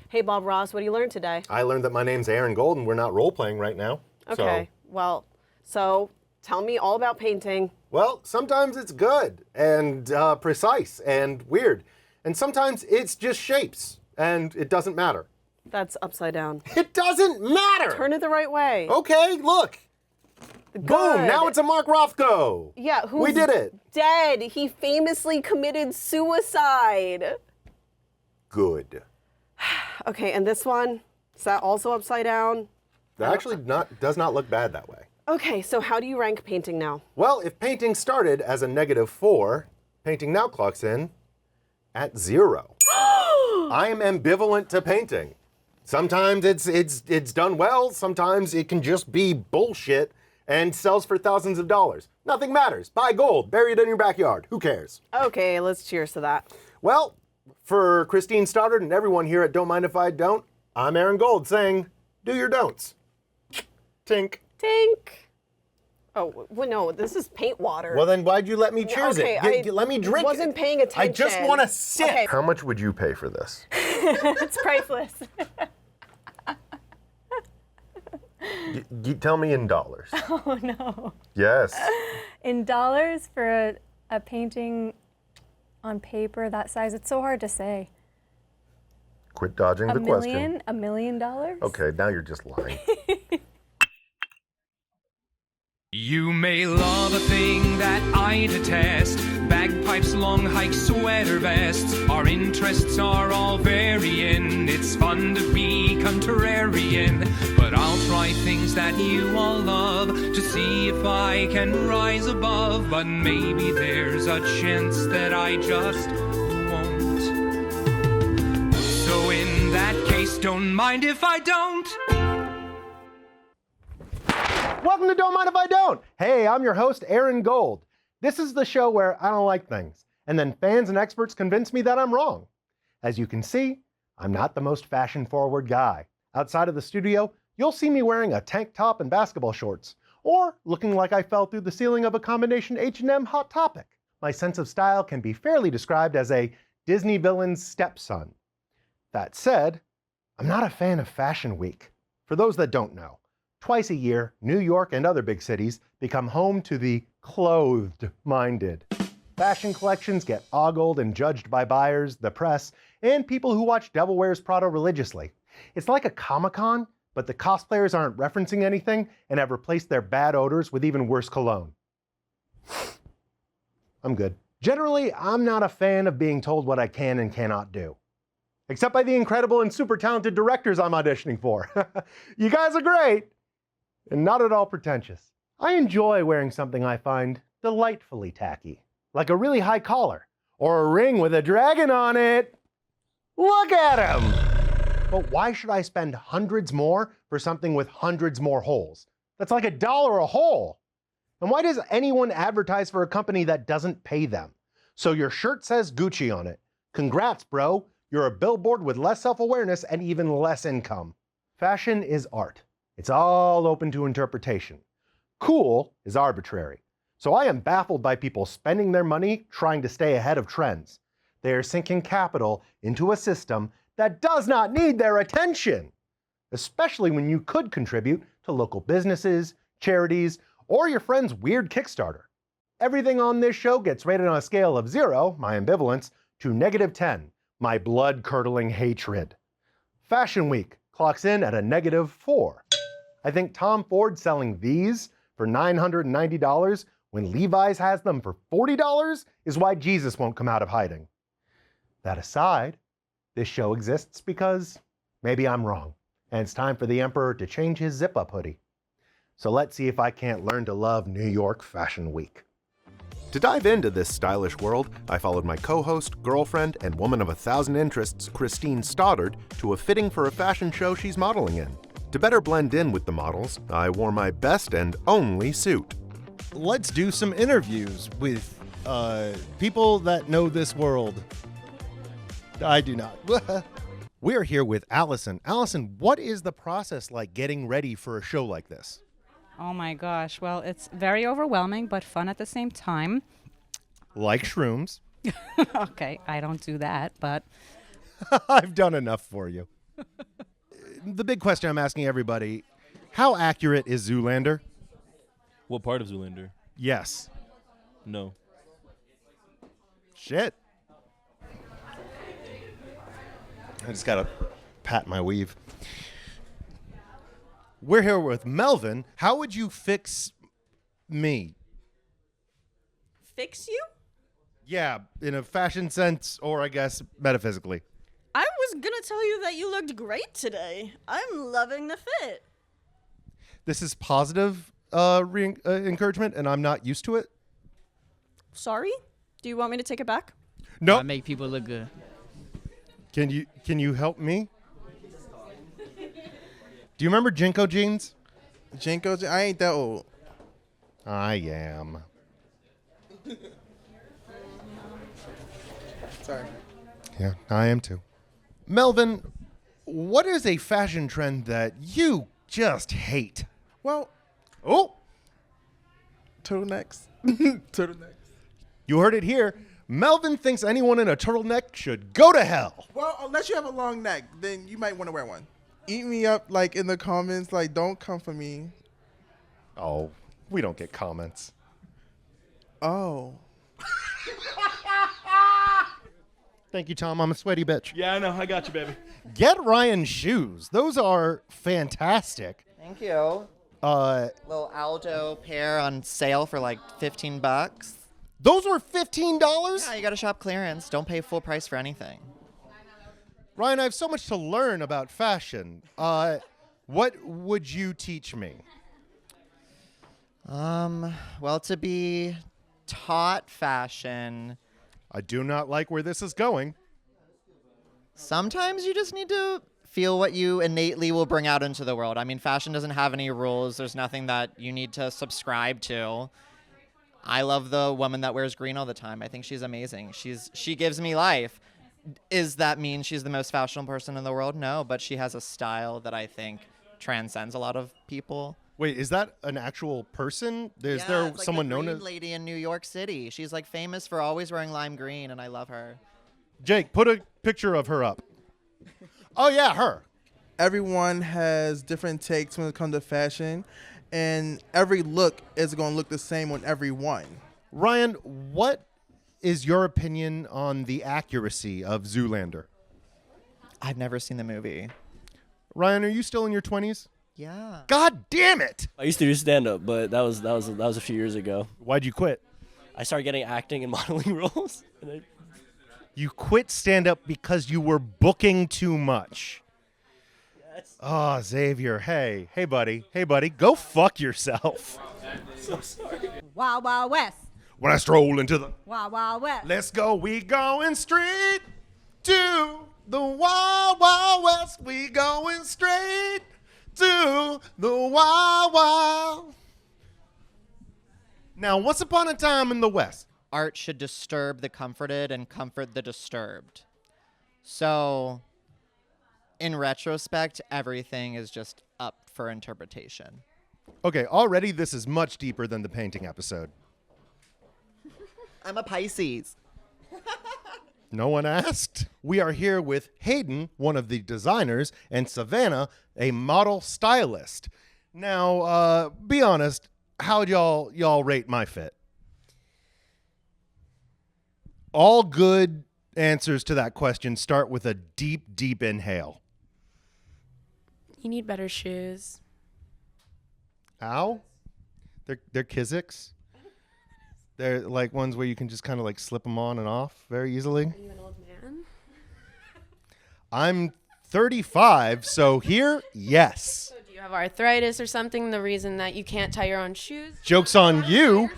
Speaker 3: Hey, Bob Ross, what do you learn today?
Speaker 1: I learned that my name's Aaron Gold and we're not role-playing right now.
Speaker 3: Okay, well, so tell me all about painting.
Speaker 1: Well, sometimes it's good and precise and weird. And sometimes it's just shapes and it doesn't matter.
Speaker 3: That's upside down.
Speaker 1: It doesn't matter!
Speaker 3: Turn it the right way.
Speaker 1: Okay, look. Boom, now it's a Mark Rothko.
Speaker 3: Yeah,
Speaker 1: We did it.
Speaker 3: Dead. He famously committed suicide.
Speaker 1: Good.
Speaker 3: Okay, and this one, is that also upside down?
Speaker 1: That actually does not look bad that way.
Speaker 3: Okay, so how do you rank painting now?
Speaker 1: Well, if painting started as a -4, painting now clocks in at 0. I am ambivalent to painting. Sometimes it's done well, sometimes it can just be bullshit and sells for thousands of dollars. Nothing matters. Buy gold, bury it in your backyard. Who cares?
Speaker 3: Okay, let's cheers to that.
Speaker 1: Well, for Christine Stoddard and everyone here at Don't Mind If I Don't, I'm Aaron Gold saying, do your don'ts. Tink.
Speaker 3: Tink. Oh, well, no, this is paint water.
Speaker 1: Well, then why'd you let me choose
Speaker 3: okay,
Speaker 1: it? Let me drink it.
Speaker 3: wasn't paying
Speaker 1: I just
Speaker 3: attention.
Speaker 1: want to sip.
Speaker 3: Okay.
Speaker 1: How much would you pay for this?
Speaker 5: It's priceless.
Speaker 1: Tell me in dollars.
Speaker 5: Oh no.
Speaker 1: Yes.
Speaker 5: In dollars for a painting on paper that size, it's so hard to say.
Speaker 1: Quit dodging the question.
Speaker 5: $1 million?
Speaker 1: Okay, now you're just lying.
Speaker 2: You may love a thing that I detest. Bagpipes, long hikes, sweater vests. Our interests are all varying. It's fun to be contrarian. But I'll try things that you all love to see if I can rise above. But maybe there's a chance that I just won't. So in that case, don't mind if I don't.
Speaker 1: Welcome to Don't Mind If I Don't. Hey, I'm your host, Aaron Gold. This is the show where I don't like things, and then fans and experts convince me that I'm wrong. As you can see, I'm not the most fashion-forward guy. Outside of the studio, you'll see me wearing a tank top and basketball shorts, or looking like I fell through the ceiling of a combination H&M Hot Topic. My sense of style can be fairly described as a Disney villain's stepson. That said, I'm not a fan of Fashion Week. For those that don't know, twice a year, New York and other big cities become home to the clothed-minded. Fashion collections get ogled and judged by buyers, the press, and people who watch Devil Wears Prada religiously. It's like a Comic-Con, but the cosplayers aren't referencing anything and have replaced their bad odors with even worse cologne. I'm good. Generally, I'm not a fan of being told what I can and cannot do. Except by the incredible and super talented directors I'm auditioning for. You guys are great! And not at all pretentious. I enjoy wearing something I find delightfully tacky, like a really high collar, or a ring with a dragon on it. Look at him! But why should I spend hundreds more for something with hundreds more holes? That's like $1 a hole. And why does anyone advertise for a company that doesn't pay them? So your shirt says Gucci on it. Congrats, bro. You're a billboard with less self-awareness and even less income. Fashion is art. It's all open to interpretation. Cool is arbitrary. So I am baffled by people spending their money trying to stay ahead of trends. They are sinking capital into a system that does not need their attention, especially when you could contribute to local businesses, charities, or your friend's weird Kickstarter. Everything on this show gets rated on a scale of 0, my ambivalence, to -10, my blood-curdling hatred. Fashion Week clocks in at a -4. I think Tom Ford selling these for $990 when Levi's has them for $40 is why Jesus won't come out of hiding. That aside, this show exists because maybe I'm wrong, and it's time for the Emperor to change his zip-up hoodie. So let's see if I can't learn to love New York Fashion Week. To dive into this stylish world, I followed my co-host, girlfriend, and woman of 1,000 interests, Christine Stoddard, to a fitting for a fashion show she's modeling in. To better blend in with the models, I wore my best and only suit.
Speaker 6: Let's do some interviews with people that know this world. I do not. We're here with Allison. Allison, what is the process like getting ready for a show like this?
Speaker 7: Oh my gosh. Well, it's very overwhelming, but fun at the same time.
Speaker 6: Like shrooms.
Speaker 7: Okay, I don't do that, but...
Speaker 6: I've done enough for you. The big question I'm asking everybody, how accurate is Zoolander?
Speaker 8: What part of Zoolander?
Speaker 6: Yes.
Speaker 8: No.
Speaker 6: Shit. I just gotta pat my weave. We're here with Melvin. How would you fix me?
Speaker 9: Fix you?
Speaker 6: Yeah, in a fashion sense, or I guess metaphysically.
Speaker 9: I was gonna tell you that you looked great today. I'm loving the fit.
Speaker 6: This is positive encouragement, and I'm not used to it.
Speaker 9: Sorry? Do you want me to take it back?
Speaker 6: No.
Speaker 10: I make people look good.
Speaker 6: Can you help me? Do you remember Jinko jeans?
Speaker 11: Jinko? I ain't that old.
Speaker 6: I am.
Speaker 11: Sorry.
Speaker 6: Yeah, I am too. Melvin, what is a fashion trend that you just hate?
Speaker 11: Well, turtlenecks. Turtlenecks.
Speaker 6: You heard it here. Melvin thinks anyone in a turtleneck should go to hell.
Speaker 11: Well, unless you have a long neck, then you might want to wear one. eat me up like in the comments. Like, don't come for me.
Speaker 1: Oh, we don't get comments.
Speaker 11: Oh.
Speaker 6: Thank you, Tom. I'm a sweaty bitch.
Speaker 8: Yeah, I know. I got you, baby.
Speaker 6: Get Ryan's shoes. Those are fantastic.
Speaker 10: Thank you. Little Aldo pair on sale for like $15.
Speaker 6: Those were $15?
Speaker 10: Yeah, you gotta shop clearance. Don't pay full price for anything.
Speaker 6: Ryan, I have so much to learn about fashion. What would you teach me?
Speaker 10: Well, to be taught fashion,
Speaker 6: I do not like where this is going.
Speaker 10: sometimes you just need to feel what you innately will bring out into the world. I mean, fashion doesn't have any rules. There's nothing that you need to subscribe to. I love the woman that wears green all the time. I think she's amazing. She gives me life. Is that mean she's the most fashionable person in the world? No, but she has a style that I think transcends a lot of people.
Speaker 6: Wait, is that an actual person? Is
Speaker 10: Yeah,
Speaker 6: there
Speaker 10: it's like
Speaker 6: someone
Speaker 10: the
Speaker 6: known
Speaker 10: green
Speaker 6: as
Speaker 10: lady in New York City? She's like famous for always wearing lime green, and I love her.
Speaker 6: Jake? Put a picture of her up. Oh yeah, her.
Speaker 11: Everyone has different takes when it comes to fashion, and every look is going to look the same on everyone.
Speaker 6: Ryan, what is your opinion on the accuracy of Zoolander?
Speaker 10: I've never seen the movie.
Speaker 6: Ryan, are you still in your 20s?
Speaker 10: Yeah.
Speaker 6: God damn it!
Speaker 12: I used to do stand-up, but that was a few years ago.
Speaker 6: Why'd you quit?
Speaker 12: I started getting acting and modeling roles. And
Speaker 6: You quit stand-up because you were booking too much.
Speaker 12: yes.
Speaker 6: Oh, Zavier, hey buddy, go fuck yourself.
Speaker 12: So sorry.
Speaker 13: Wild Wild West.
Speaker 1: When I stroll into the
Speaker 13: Wild Wild West.
Speaker 1: let's go, we going straight to the Wild Wild West. We going straight to the Wild Wild.
Speaker 6: Now, once upon a time in the West.
Speaker 10: Art should disturb the comforted and comfort the disturbed. So, in retrospect, everything is just up for interpretation.
Speaker 6: Okay, already this is much deeper than the painting episode.
Speaker 10: I'm a Pisces.
Speaker 6: No one asked. We are here with Hayden, one of the designers, and Savannah, a model stylist. Now, be honest, how'd y'all rate my fit? All good answers to that question start with a deep, deep inhale.
Speaker 14: You need better shoes.
Speaker 6: Ow? They're Kizik's. They're like ones where you can just kind of like slip them on and off very easily.
Speaker 14: Are you an old man?
Speaker 6: I'm 35, so here, yes.
Speaker 14: So do you have arthritis or something? The reason that you can't tie your own shoes?
Speaker 6: Joke's on you.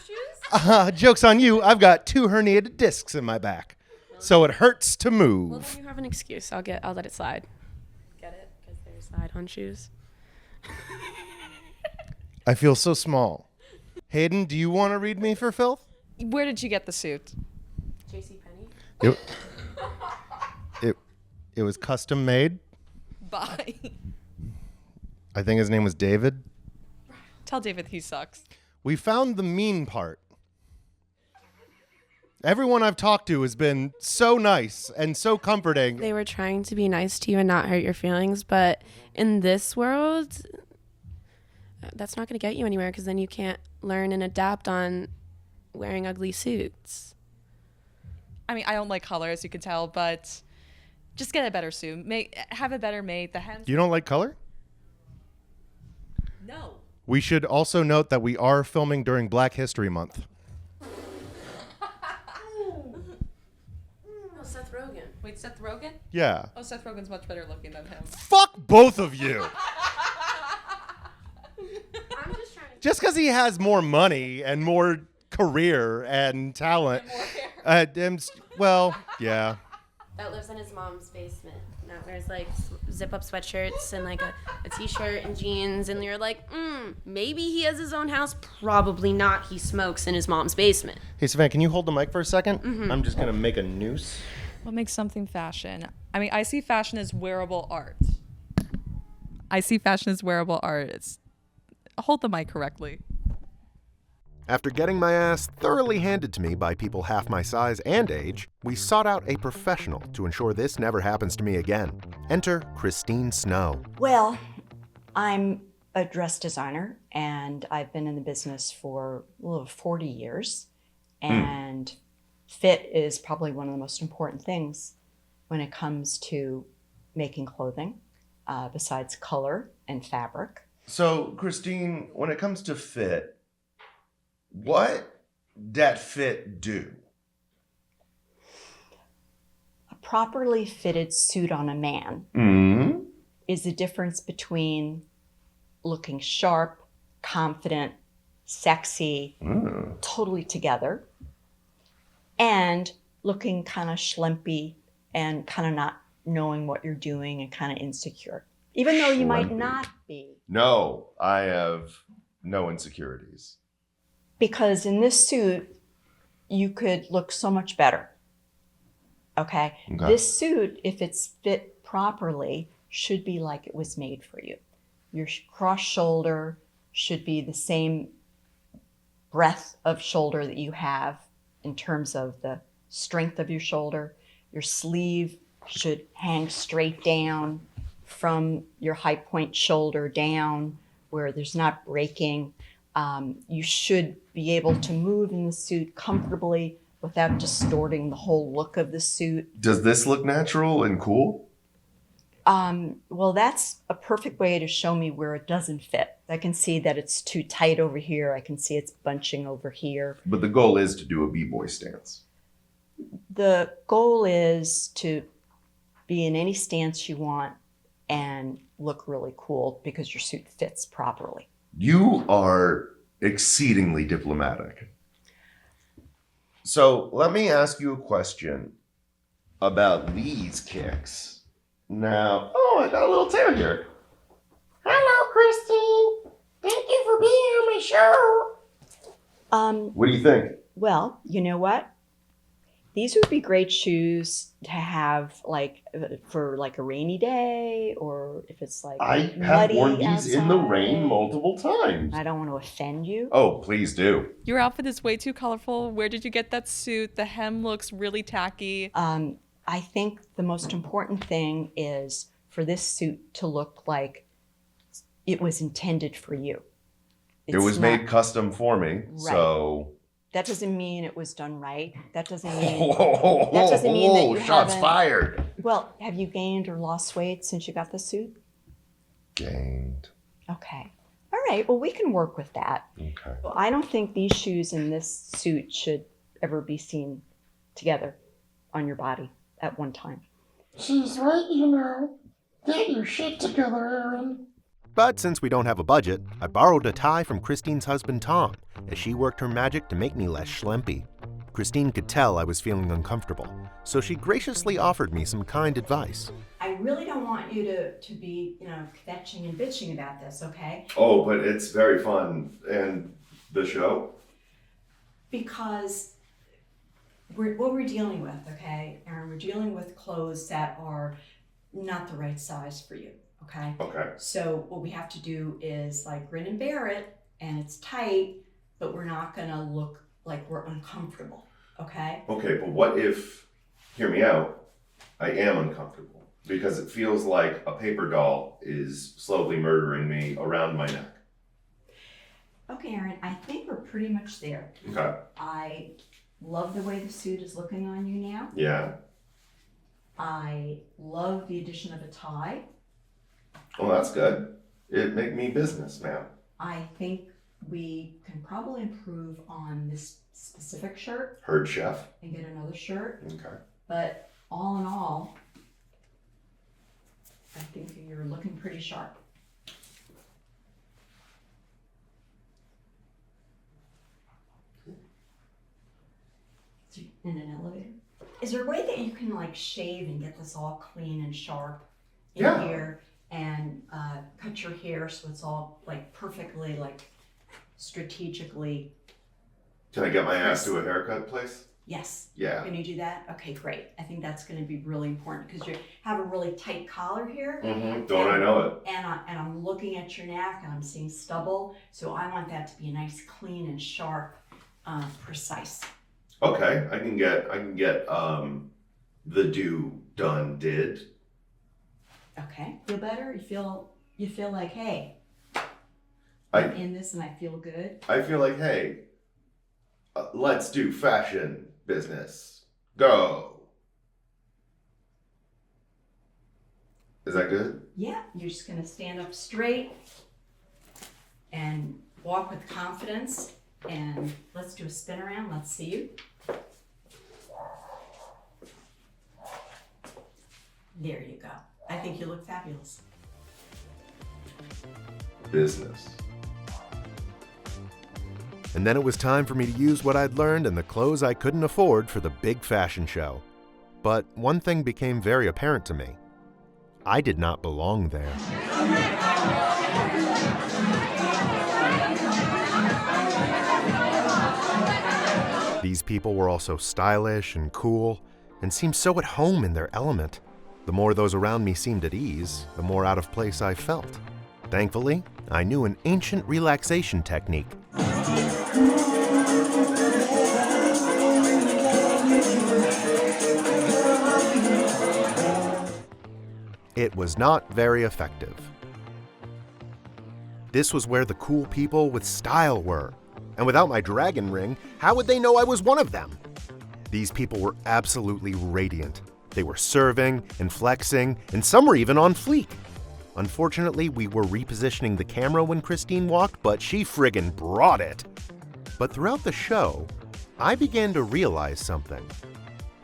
Speaker 6: Joke's on you. I've got 2 herniated discs in my back, so it hurts to move.
Speaker 14: Well, then you have an excuse. I'll let it slide. Get it? Because there's slide on shoes.
Speaker 6: I feel so small. Hayden, do you want to read me for filth?
Speaker 15: Where did you get the suit?
Speaker 14: JCPenney?
Speaker 6: It was custom made.
Speaker 15: Bye.
Speaker 6: I think his name was David.
Speaker 15: Tell David he sucks.
Speaker 6: We found the mean part. Everyone I've talked to has been so nice and so comforting.
Speaker 14: They were trying to be nice to you and not hurt your feelings, but in this world, that's not going to get you anywhere because then you can't learn and adapt on wearing ugly suits.
Speaker 15: I mean, I don't like color, as you can tell, but just get a better suit. Have it better made. The hems.
Speaker 6: You don't like color?
Speaker 15: No.
Speaker 6: We should also note that we are filming during Black History Month.
Speaker 14: Oh, Seth Rogen.
Speaker 15: Wait, Seth Rogen?
Speaker 6: Yeah.
Speaker 15: Oh, Seth Rogen's much better looking than him.
Speaker 6: Fuck both of you.
Speaker 14: I'm just trying to...
Speaker 6: Just because he has more money and more career and talent. Well, yeah.
Speaker 14: That lives in his mom's basement. That wears like zip-up sweatshirts and like a t-shirt and jeans, and you're like, maybe he has his own house. Probably not. He smokes in his mom's basement.
Speaker 6: Hey, Savannah, can you hold the mic for a second?
Speaker 15: Mhm.
Speaker 6: I'm just going to make a noose.
Speaker 15: What makes something fashion? I mean, I see fashion as wearable art. Hold the mic correctly.
Speaker 1: After getting my ass thoroughly handed to me by people half my size and age, we sought out a professional to ensure this never happens to me again. Enter Christine Snow.
Speaker 16: Well, I'm a dress designer, and I've been in the business for a little over 40 years. And fit is probably one of the most important things when it comes to making clothing, besides color and fabric.
Speaker 17: So, Christine, when it comes to fit, what that fit do?
Speaker 16: A properly fitted suit on a man is the difference between looking sharp, confident, sexy, totally together, and looking kind of schlumpy and kind of not knowing what you're doing and kind of insecure, even though you might not be.
Speaker 17: No, I have no insecurities.
Speaker 16: Because in this suit, you could look so much better. Okay? This suit, if it's fit properly, should be like it was made for you. Your cross shoulder should be the same breadth of shoulder that you have in terms of the strength of your shoulder. Your sleeve should hang straight down from your high point shoulder down where there's not breaking. You should be able to move in the suit comfortably without distorting the whole look of the suit.
Speaker 17: Does this look natural and cool?
Speaker 16: Well, that's a perfect way to show me where it doesn't fit. I can see that it's too tight over here. I can see it's bunching over here.
Speaker 17: But the goal is to do a b-boy stance.
Speaker 16: The goal is to be in any stance you want and look really cool because your suit fits properly.
Speaker 17: You are exceedingly diplomatic. So let me ask you a question about these kicks. Now, I got a little tail here.
Speaker 18: Hello, Christine. Thank you for being on my show.
Speaker 17: What do you think?
Speaker 16: Well, you know what? These would be great shoes to have for a rainy day, or if it's
Speaker 17: I have
Speaker 16: muddy
Speaker 17: worn these
Speaker 16: outside.
Speaker 17: in the rain multiple times.
Speaker 16: I don't want to offend you.
Speaker 17: Oh, please do.
Speaker 15: Your outfit is way too colorful. Where did you get that suit? The hem looks really tacky.
Speaker 16: I think the most important thing is for this suit to look like it was intended for you.
Speaker 17: It was made custom for me, so...
Speaker 16: That doesn't mean it was done right. That doesn't mean that you
Speaker 17: shots
Speaker 16: haven't-
Speaker 17: fired.
Speaker 16: Well, have you gained or lost weight since you got the suit?
Speaker 17: Gained.
Speaker 16: Okay. All right. Well, we can work with that.
Speaker 17: Okay.
Speaker 16: Well, I don't think these shoes and this suit should ever be seen together on your body at one time.
Speaker 18: She's right, you know. Get your shit together, Aaron.
Speaker 1: But since we don't have a budget, I borrowed a tie from Christine's husband Tom, as she worked her magic to make me less schlempy. Christine could tell I was feeling uncomfortable, so she graciously offered me some kind advice.
Speaker 16: I really don't want you to be, kvetching and bitching about this, okay?
Speaker 17: Oh, but it's very fun. And the show?
Speaker 16: Because what we're dealing with, okay, Aaron, we're dealing with clothes that are not the right size for you, okay?
Speaker 17: Okay.
Speaker 16: So what we have to do is grin and bear it, and it's tight, but we're not gonna look like we're uncomfortable, okay?
Speaker 17: Okay, but what if, hear me out, I am uncomfortable because it feels like a paper doll is slowly murdering me around my neck.
Speaker 16: Okay, Aaron, I think we're pretty much there.
Speaker 17: Okay.
Speaker 16: I love the way the suit is looking on you now.
Speaker 17: Yeah.
Speaker 16: I love the addition of a tie.
Speaker 17: Well, that's good. It make me business, ma'am.
Speaker 16: I think we can probably improve on this specific shirt.
Speaker 17: Heard chef.
Speaker 16: And get another shirt.
Speaker 17: Okay.
Speaker 16: But all in all, I think you're looking pretty sharp. In an elevator? Is there a way that you can shave and get this all clean and sharp in here and cut your hair so it's all perfectly strategically?
Speaker 17: Can I get my ass to a haircut place?
Speaker 16: Yes.
Speaker 17: Yeah.
Speaker 16: Can you do that? Okay, great. I think that's going to be really important because you have a really tight collar here.
Speaker 17: Don't I know it?
Speaker 16: And I'm looking at your neck and I'm seeing stubble. So I want that to be a nice, clean and sharp, precise.
Speaker 17: Okay, I can get the do done did.
Speaker 16: Okay. Feel better? You feel like, hey, I'm in this and I feel good.
Speaker 17: I feel like, hey, let's do fashion business. Go. Is that good?
Speaker 16: Yeah, you're just gonna stand up straight and walk with confidence. And let's do a spin around. Let's see you. There you go. I think you look fabulous.
Speaker 17: Business.
Speaker 1: And then it was time for me to use what I'd learned in the clothes I couldn't afford for the big fashion show. But one thing became very apparent to me. I did not belong there. These people were also stylish and cool and seemed so at home in their element. The more those around me seemed at ease, the more out of place I felt. Thankfully, I knew an ancient relaxation technique. It was not very effective. This was where the cool people with style were. And without my dragon ring, how would they know I was one of them? These people were absolutely radiant. They were serving and flexing, and some were even on fleek. Unfortunately, we were repositioning the camera when Christine walked, but she friggin' brought it. But throughout the show, I began to realize something.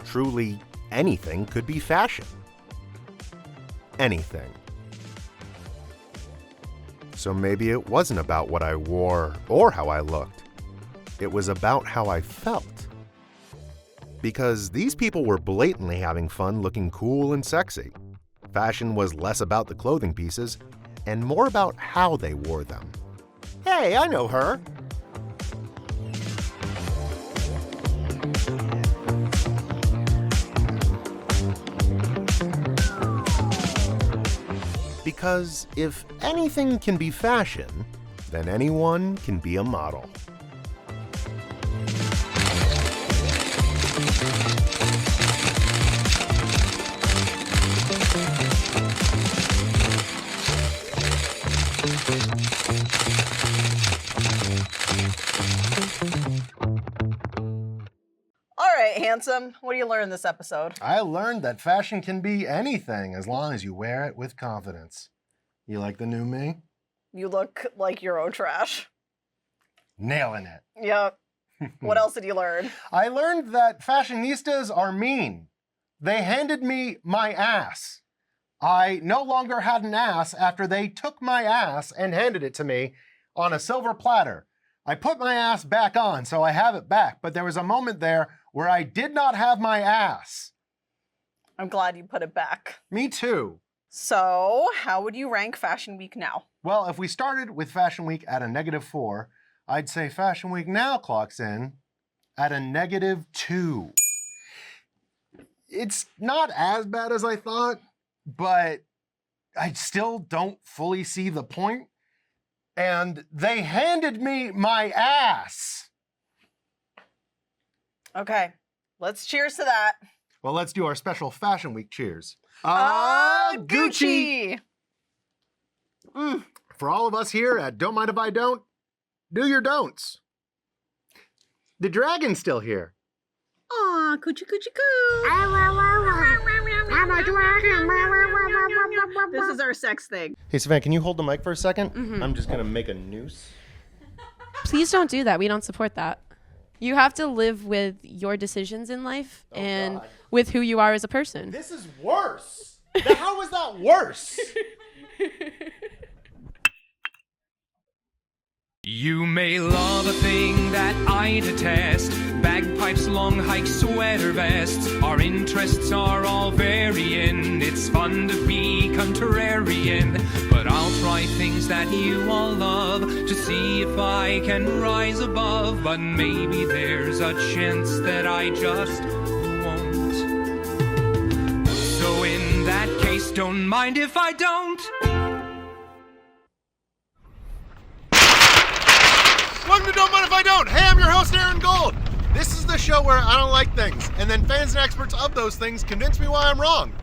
Speaker 1: Truly, anything could be fashion. Anything. So maybe it wasn't about what I wore or how I looked. It was about how I felt. Because these people were blatantly having fun looking cool and sexy. Fashion was less about the clothing pieces and more about how they wore them. Hey, I know her. Because if anything can be fashion, then anyone can be a model.
Speaker 9: All right, handsome. What do you learn this episode?
Speaker 1: I learned that fashion can be anything as long as you wear it with confidence. You like the new me?
Speaker 9: You look like Euro trash.
Speaker 1: Nailing it.
Speaker 9: Yep. What else did you learn?
Speaker 1: I learned that fashionistas are mean. They handed me my ass. I no longer had an ass after they took my ass and handed it to me on a silver platter. I put my ass back on, so I have it back, but there was a moment there where I did not have my ass.
Speaker 9: I'm glad you put it back.
Speaker 1: Me too.
Speaker 9: So, how would you rank Fashion Week now?
Speaker 1: Well, if we started with Fashion Week at a -4, I'd say Fashion Week now clocks in at a -2. It's not as bad as I thought, but I still don't fully see the point. And they handed me my ass.
Speaker 9: Okay, let's cheers to that.
Speaker 1: Well, let's do our special Fashion Week cheers.
Speaker 9: Gucci!
Speaker 1: For all of us here at Don't Mind If I Don't, do your don'ts. The dragon's still here.
Speaker 9: Aw, coochie coochie coo.
Speaker 18: I'm a dragon.
Speaker 9: This is our sex thing.
Speaker 1: Hey, Savannah, can you hold the mic for a second?
Speaker 14: Mhm.
Speaker 1: I'm just gonna make a noose.
Speaker 14: Please don't do that. We don't support that. You have to live with your decisions in life and with who you are as a person.
Speaker 1: This is worse. How is that worse?
Speaker 2: You may love a thing that I detest. Bagpipes, long hikes, sweater vests. Our interests are all varying. It's fun to be contrarian. But I'll try things that you all love to see if I can rise above. But maybe there's a chance that I just won't. So in that case, don't mind if I don't.
Speaker 6: Welcome to Don't Mind If I Don't. Hey, I'm your host, Aaron Gold. This is the show where I don't like things, and then fans and experts of those things convince me why I'm wrong.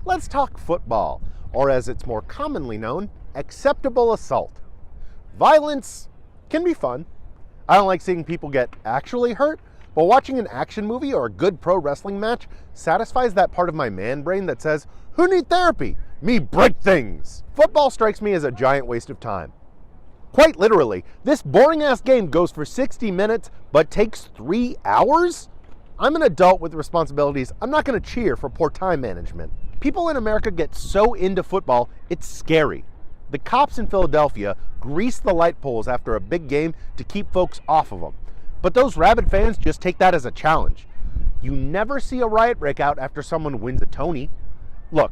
Speaker 1: Let's talk football, or as it's more commonly known, acceptable assault. Violence can be fun. I don't like seeing people get actually hurt, but watching an action movie or a good pro wrestling match satisfies that part of my man brain that says, who need therapy? Me break things. Football strikes me as a giant waste of time. Quite literally, this boring-ass game goes for 60 minutes, but takes 3 hours? I'm an adult with responsibilities. I'm not going to cheer for poor time management. People in America get so into football, it's scary. The cops in Philadelphia grease the light poles after a big game to keep folks off of them. But those rabid fans just take that as a challenge. You never see a riot break out after someone wins a Tony. Look,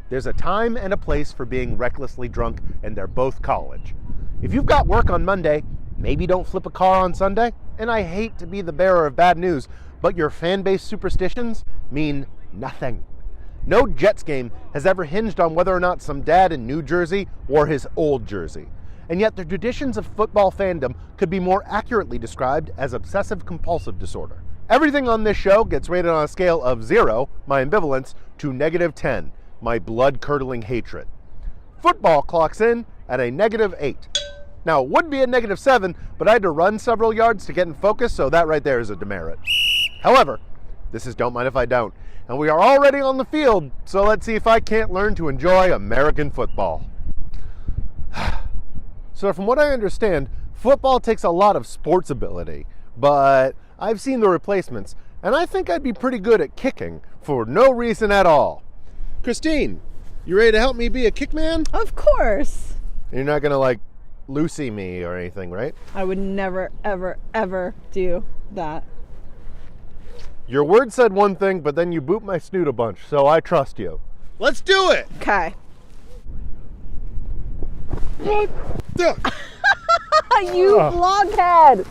Speaker 1: there's a time and a place for being recklessly drunk, and they're both college. If you've got work on Monday, maybe don't flip a car on Sunday. And I hate to be the bearer of bad news, but your fan-based superstitions mean nothing. No Jets game has ever hinged on whether or not some dad in New Jersey wore his old jersey. And yet the traditions of football fandom could be more accurately described as obsessive-compulsive disorder. Everything on this show gets rated on a scale of 0, my ambivalence, to -10, my blood-curdling hatred. Football clocks in at a -8. Now, it would be a -7, but I had to run several yards to get in focus, so that right there is a demerit. However, this is Don't Mind If I Don't, and we are already on the field, so let's see if I can't learn to enjoy American football. So from what I understand, football takes a lot of sports ability, but I've seen the replacements, and I think I'd be pretty good at kicking for no reason at all. Christine, you ready to help me be a kickman?
Speaker 19: Of course.
Speaker 1: You're not gonna, like, Lucy me or anything, right?
Speaker 19: I would never, ever, ever do that.
Speaker 1: Your word said one thing, but then you boot my snoot a bunch, so I trust you. Let's do it!
Speaker 19: Okay.
Speaker 1: You
Speaker 19: blockhead!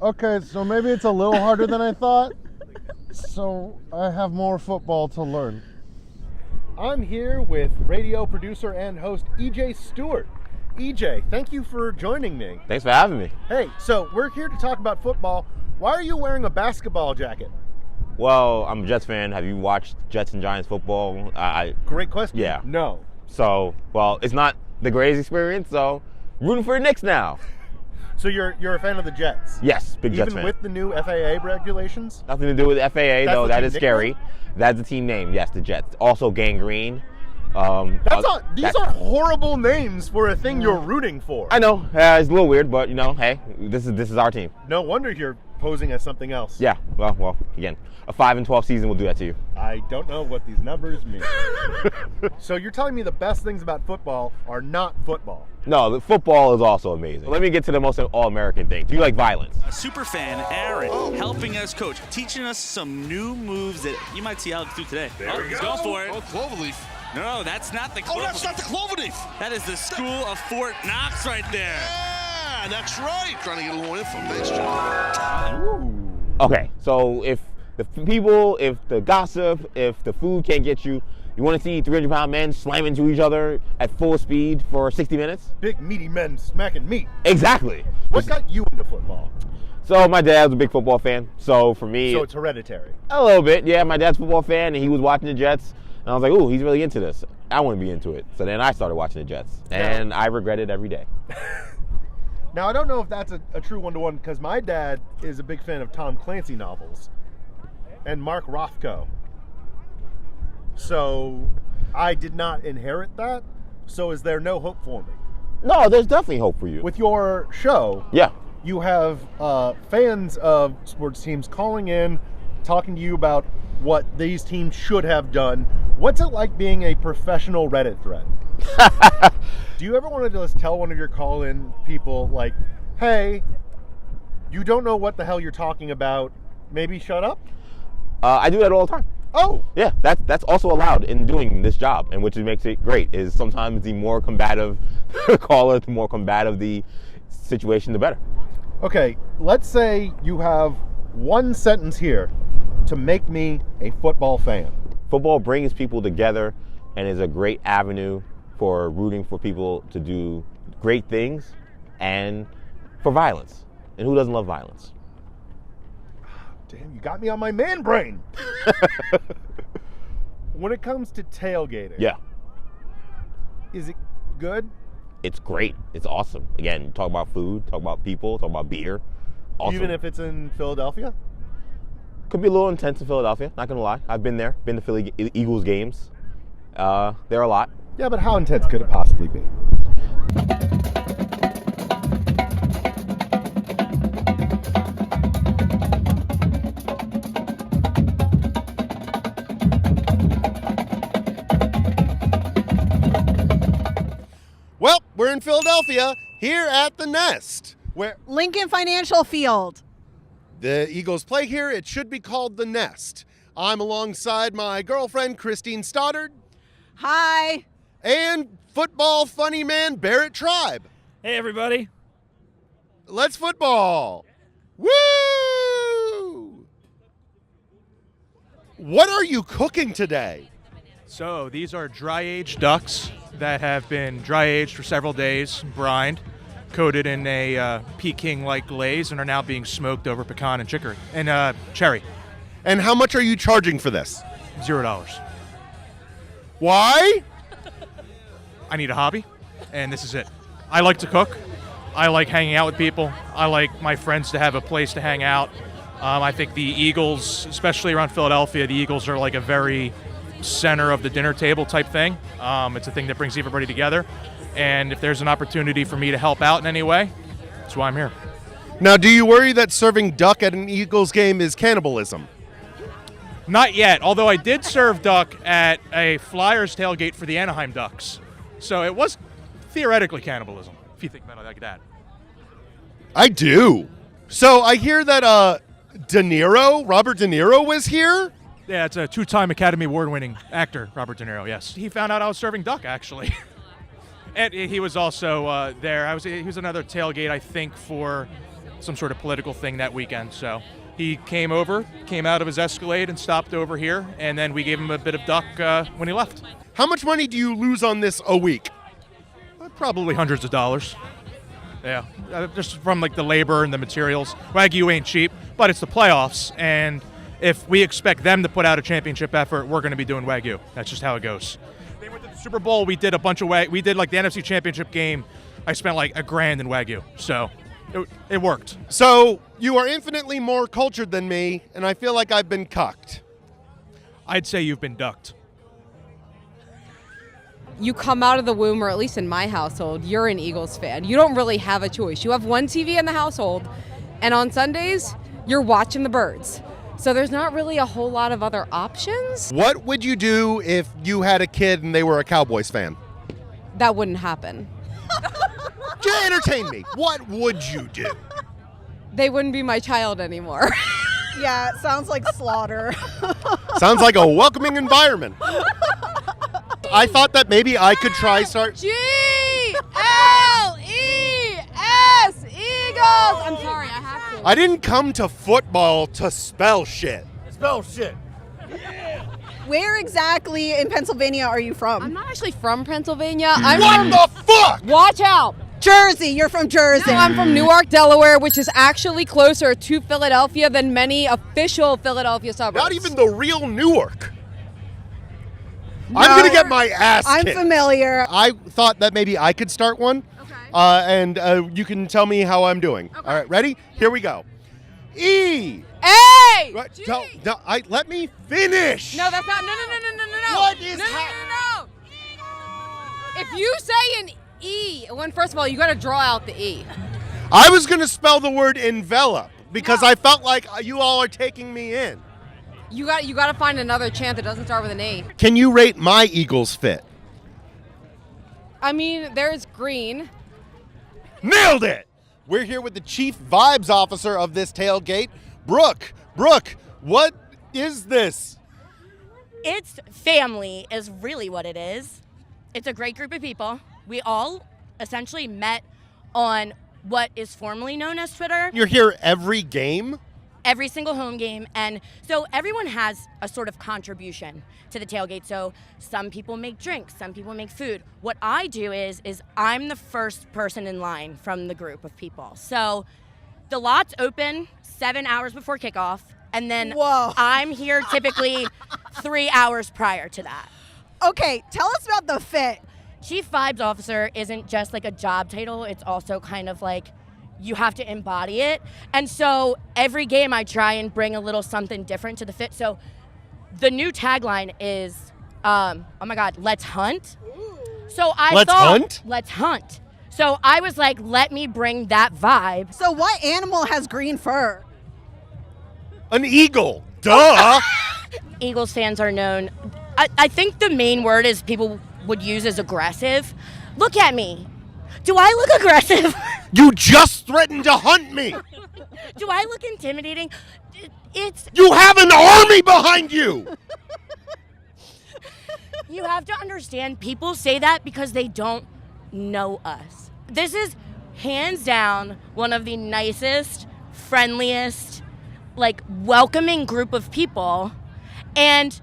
Speaker 6: Okay, so maybe it's a little harder than I thought. So I have more football to learn.
Speaker 1: I'm here with radio producer and host EJ Stewart. EJ, thank you for joining me.
Speaker 20: Thanks for having me.
Speaker 1: Hey, so we're here to talk about football. Why are you wearing a basketball jacket?
Speaker 20: Well, I'm a Jets fan. Have you watched Jets and Giants football?
Speaker 1: Great question.
Speaker 20: Yeah.
Speaker 1: No.
Speaker 20: So, well, it's not the greatest experience, so rooting for the Knicks now.
Speaker 1: So you're a fan of the Jets?
Speaker 20: Yes, big Jets fan.
Speaker 1: Even with the new FAA regulations?
Speaker 20: Nothing to do with the FAA, though. That is scary.
Speaker 1: Nickname?
Speaker 20: That's the team name, yes, the Jets. Also gangrene.
Speaker 1: These are horrible names for a thing you're rooting for.
Speaker 20: I know. It's a little weird, but, you know, hey, this is our team.
Speaker 1: No wonder you're posing as something else.
Speaker 20: Yeah, well, again, a 5-12 season will do that to you.
Speaker 1: I don't know what these numbers mean. So you're telling me the best things about football are not football?
Speaker 20: No, the football is also amazing. Let me get to the most all-American thing. Do you like violence?
Speaker 21: A super fan, Aaron, helping us coach, teaching us some new moves that you might see Alex do today. He's going for it.
Speaker 18: Oh, cloverleaf.
Speaker 21: No, that's not the cloverleaf.
Speaker 18: Oh, that's not the cloverleaf.
Speaker 21: That is the school of Fort Knox right there.
Speaker 18: Yeah, that's right. Trying to get a little information.
Speaker 20: Okay, so if the people, if the gossip, if the food can't get you, you want to see 300-pound men slam into each other at full speed for 60 minutes?
Speaker 1: Big meaty men smacking meat.
Speaker 20: Exactly.
Speaker 1: What got you into football?
Speaker 20: So my dad's a big football fan. So for me,
Speaker 1: so it's hereditary.
Speaker 20: A little bit, yeah. My dad's a football fan, and he was watching the Jets, and I was like, "Ooh, he's really into this. I want to be into it." So then I started watching the Jets, and I regret it every day.
Speaker 1: Now I don't know if that's a true one-to-one because my dad is a big fan of Tom Clancy novels and Mark Rothko. So I did not inherit that. So is there no hope for me?
Speaker 20: No, there's definitely hope for you.
Speaker 1: With your show,
Speaker 20: yeah,
Speaker 1: you have fans of sports teams calling in, talking to you about what these teams should have done. What's it like being a professional Reddit thread?
Speaker 6: Do you ever want to just tell one of your call-in people, like, hey, you don't know what the hell you're talking about, maybe shut up?
Speaker 20: I do that all the time.
Speaker 6: Oh!
Speaker 20: Yeah, that's also allowed in doing this job, and which makes it great, is sometimes the more combative the caller, the more combative the situation, the better.
Speaker 6: Okay, let's say you have one sentence here to make me a football fan.
Speaker 20: Football brings people together and is a great avenue for rooting for people to do great things and for violence. And who doesn't love violence?
Speaker 6: Damn, you got me on my man brain. When it comes to tailgating,
Speaker 20: Yeah,
Speaker 6: is it good?
Speaker 20: it's great. It's awesome. Again, talk about food, talk about people, talk about beer. Awesome.
Speaker 6: Even if it's in Philadelphia?
Speaker 20: Could be a little intense in Philadelphia, not gonna lie. I've been there, been to Philly Eagles games. They're a lot.
Speaker 6: Yeah, but how intense could it possibly be? Well, we're in Philadelphia, here at the Nest, where
Speaker 19: Lincoln Financial Field.
Speaker 6: the Eagles play here. It should be called the Nest. I'm alongside my girlfriend, Christine Stoddard.
Speaker 19: Hi.
Speaker 6: And football funny man, Barrett Tribe.
Speaker 4: Hey, everybody.
Speaker 6: Let's football. Woo! What are you cooking today?
Speaker 22: So these are dry-aged ducks that have been dry-aged for several days, brined, coated in a Peking-like glaze, and are now being smoked over pecan and chicory and cherry.
Speaker 6: And how much are you charging for this?
Speaker 22: $0.
Speaker 6: Why?
Speaker 22: I need a hobby, and this is it. I like to cook. I like hanging out with people. I like my friends to have a place to hang out. I think the Eagles, especially around Philadelphia, the Eagles are like a very center of the dinner table type thing. It's a thing that brings everybody together. And if there's an opportunity for me to help out in any way, that's why I'm here.
Speaker 6: Now, do you worry that serving duck at an Eagles game is cannibalism?
Speaker 22: Not yet, although I did serve duck at a Flyers tailgate for the Anaheim Ducks. So it was theoretically cannibalism, if you think about it like that.
Speaker 6: I do. So I hear that Robert De Niro was here?
Speaker 22: Yeah, it's a two-time Academy Award-winning actor, Robert De Niro, yes. He found out I was serving duck, actually. And he was also there. He was another tailgate, I think, for some sort of political thing that weekend. So he came out of his Escalade and stopped over here, and then we gave him a bit of duck when he left.
Speaker 6: How much money do you lose on this a week?
Speaker 22: Probably hundreds of dollars. Yeah, just from like the labor and the materials. Wagyu ain't cheap, but it's the playoffs, and if we expect them to put out a championship effort, we're going to be doing Wagyu. That's just how it goes. They went to the Super Bowl. We did a bunch of we did like the NFC Championship game. I spent like $1,000 in Wagyu, so it worked.
Speaker 6: So you are infinitely more cultured than me, and I feel like I've been cucked.
Speaker 22: I'd say you've been ducked.
Speaker 23: You come out of the womb, or at least in my household, you're an Eagles fan. You don't really have a choice. You have one TV in the household, and on Sundays, you're watching the birds. So there's not really a whole lot of other options.
Speaker 6: What would you do if you had a kid and they were a Cowboys fan?
Speaker 23: That wouldn't happen.
Speaker 6: Just entertain me. What would you do?
Speaker 23: They wouldn't be my child anymore.
Speaker 19: Yeah, it sounds like slaughter.
Speaker 6: Sounds like a welcoming environment. I thought that maybe I could try start.
Speaker 23: G-L-E-S, Eagles! I'm sorry, I have to.
Speaker 6: I didn't come to football to spell shit.
Speaker 4: Spell shit.
Speaker 19: Where exactly in Pennsylvania are you from?
Speaker 23: I'm not actually from Pennsylvania.
Speaker 6: What the fuck?
Speaker 23: Watch out!
Speaker 19: Jersey. You're from Jersey.
Speaker 23: No, I'm from Newark, Delaware, which is actually closer to Philadelphia than many official Philadelphia suburbs.
Speaker 6: Not even the real Newark. No, I'm going to get my ass kicked.
Speaker 19: I'm familiar.
Speaker 6: I thought that maybe I could start one. Okay. And you can tell me how I'm doing. Okay. All right, ready? Here we go. E.
Speaker 23: A.
Speaker 6: Right, let me finish.
Speaker 23: No, that's not. No.
Speaker 6: What is
Speaker 23: No. If you say an E, first of all, you got to draw out the E.
Speaker 6: I was going to spell the word envelop because I felt like you all are taking me in.
Speaker 23: You got to find another chant that doesn't start with an A.
Speaker 6: Can you rate my Eagles fit?
Speaker 23: I mean, there's green.
Speaker 6: Nailed it! We're here with the chief vibes officer of this tailgate, Brooke. Brooke, what is this?
Speaker 3: It's family is really what it is. It's a great group of people. We all essentially met on what is formerly known as Twitter.
Speaker 6: You're here every game?
Speaker 3: Every single home game. And so everyone has a sort of contribution to the tailgate. So some people make drinks, some people make food. What I do is I'm the first person in line from the group of people. So the lot's open 7 hours before kickoff, and then I'm here typically 3 hours prior to that.
Speaker 13: Okay, tell us about the fit.
Speaker 3: Chief Vibes Officer isn't just like a job title, it's also kind of like you have to embody it. And so every game I try and bring a little something different to the fit. So the new tagline is, oh my God, let's hunt. So I thought, let's hunt. So I was like, let me bring that vibe.
Speaker 13: So what animal has green fur?
Speaker 6: An eagle, duh.
Speaker 3: Eagles fans are known, I think the main word is people would use as aggressive. Look at me. Do I look aggressive?
Speaker 6: You just threatened to hunt me.
Speaker 3: Do I look intimidating?
Speaker 6: You have an army behind you.
Speaker 3: You have to understand, people say that because they don't know us. This is hands down one of the nicest, friendliest, like welcoming group of people. And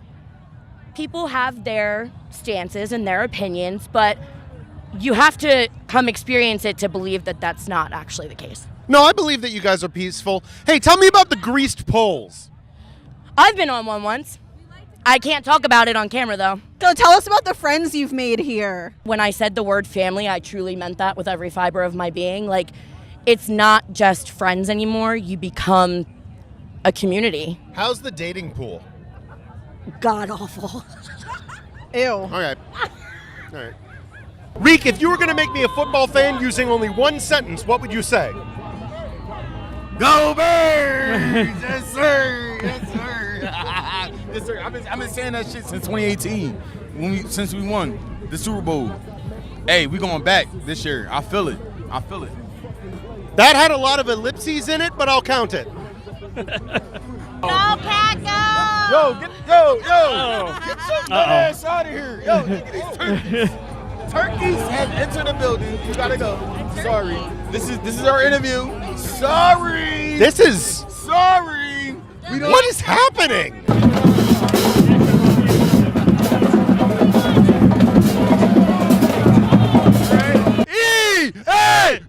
Speaker 3: people have their stances and their opinions, but you have to come experience it to believe that that's not actually the case.
Speaker 6: No, I believe that you guys are peaceful. Hey, tell me about the greased poles.
Speaker 3: I've been on one once. I can't talk about it on camera, though.
Speaker 13: So tell us about the friends you've made here.
Speaker 3: When I said the word family, I truly meant that with every fiber of my being. Like, it's not just friends anymore. You become a community.
Speaker 6: How's the dating pool?
Speaker 13: God awful. Ew.
Speaker 6: Okay. All right. Reek, if you were going to make me a football fan using only one sentence, what would you say?
Speaker 5: Go Birds! Yes, sir. Yes, sir. Yes, sir. I've been saying that shit since 2018, since we won the Super Bowl. Hey, we going back this year. I feel it. I feel it.
Speaker 6: That had a lot of ellipses in it, but I'll count it.
Speaker 9: Go Packers!
Speaker 5: Yo, get your ass out of here. Yo, look at these turkeys. Turkeys have entered the building. You gotta go. Sorry. This is our interview. Sorry. Sorry.
Speaker 6: What is happening?
Speaker 5: E-A-G-L-E-S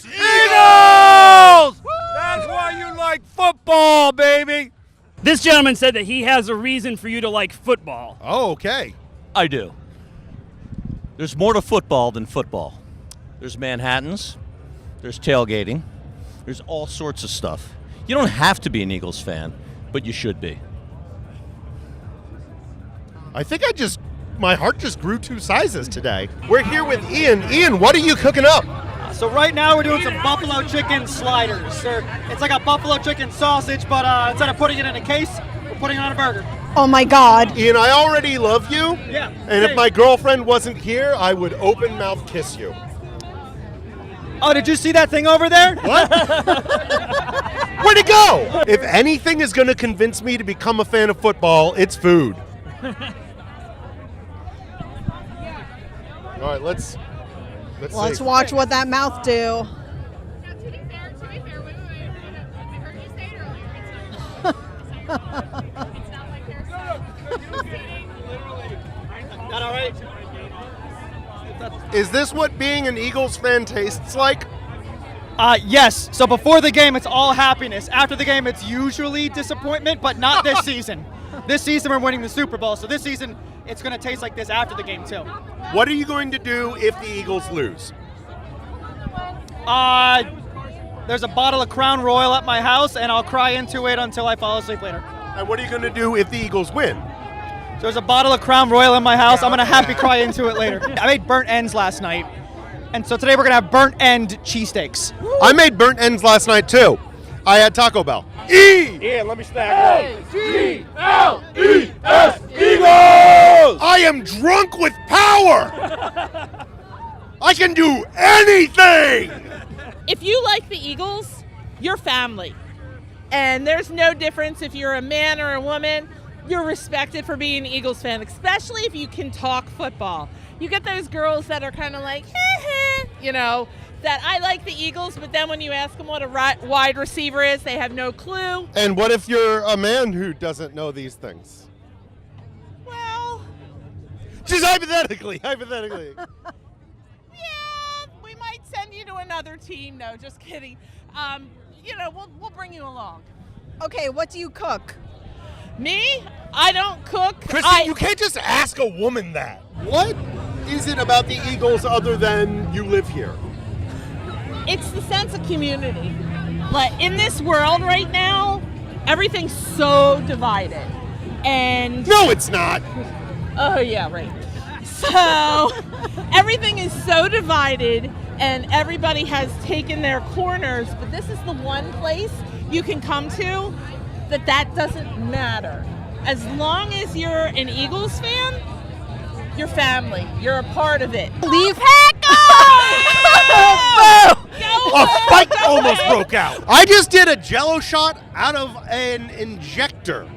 Speaker 5: Eagles!
Speaker 4: That's why you like football, baby. This gentleman said that he has a reason for you to like football.
Speaker 6: Oh, okay.
Speaker 7: I do. There's more to football than football. There's Manhattans, there's tailgating, there's all sorts of stuff. You don't have to be an Eagles fan, but you should be.
Speaker 6: I think my heart just grew 2 sizes today. We're here with Ian. Ian, what are you cooking up?
Speaker 24: So right now we're doing some buffalo chicken sliders. It's like a buffalo chicken sausage, but instead of putting it in a case, we're putting it on a burger.
Speaker 13: Oh my God.
Speaker 6: Ian, I already love you.
Speaker 24: Yeah.
Speaker 6: And if my girlfriend wasn't here, I would open mouth kiss you.
Speaker 24: Oh, did you see that thing over there?
Speaker 6: What? Where'd it go? If anything is going to convince me to become a fan of football, it's food. All right, let's see.
Speaker 13: Watch what that mouth do.
Speaker 24: That all right?
Speaker 6: Is this what being an Eagles fan tastes like?
Speaker 24: Yes. So before the game, it's all happiness. After the game, it's usually disappointment, but not this season. This season, we're winning the Super Bowl. So this season, it's going to taste like this after the game, too.
Speaker 6: What are you going to do if the Eagles lose?
Speaker 24: There's a bottle of Crown Royal at my house, and I'll cry into it until I fall asleep later.
Speaker 6: And what are you going to do if the Eagles win?
Speaker 24: There's a bottle of Crown Royal in my house. I'm going to happy cry into it later. I made burnt ends last night, and so today we're going to have burnt end cheesesteaks.
Speaker 6: I made burnt ends last night, too. I had Taco Bell.
Speaker 8: Yeah, let me stack A-G-L-E-S, Eagles!
Speaker 6: I am drunk with power! I can do anything!
Speaker 10: If you like the Eagles, you're family. And there's no difference if you're a man or a woman. You're respected for being an Eagles fan, especially if you can talk football. You get those girls that are kind of like, that I like the Eagles, but then when you ask them what a wide receiver is, they have no clue.
Speaker 6: And what if you're a man who doesn't know these things?
Speaker 10: Well,
Speaker 6: just hypothetically.
Speaker 10: Yeah, we might send you to another team. No, just kidding. We'll bring you along.
Speaker 13: Okay, what do you cook?
Speaker 10: Me? I don't cook.
Speaker 6: Kristen, you can't just ask a woman that. What is it about the Eagles other than you live here?
Speaker 10: It's the sense of community. Like in this world right now, everything's so divided. And
Speaker 6: no, it's not.
Speaker 10: Oh yeah, right. So everything is so divided and everybody has taken their corners, but this is the one place you can come to that doesn't matter. As long as you're an Eagles fan, you're family. You're a part of it.
Speaker 13: Leave
Speaker 6: A fight almost broke out. I just did a Jello shot out of an injector.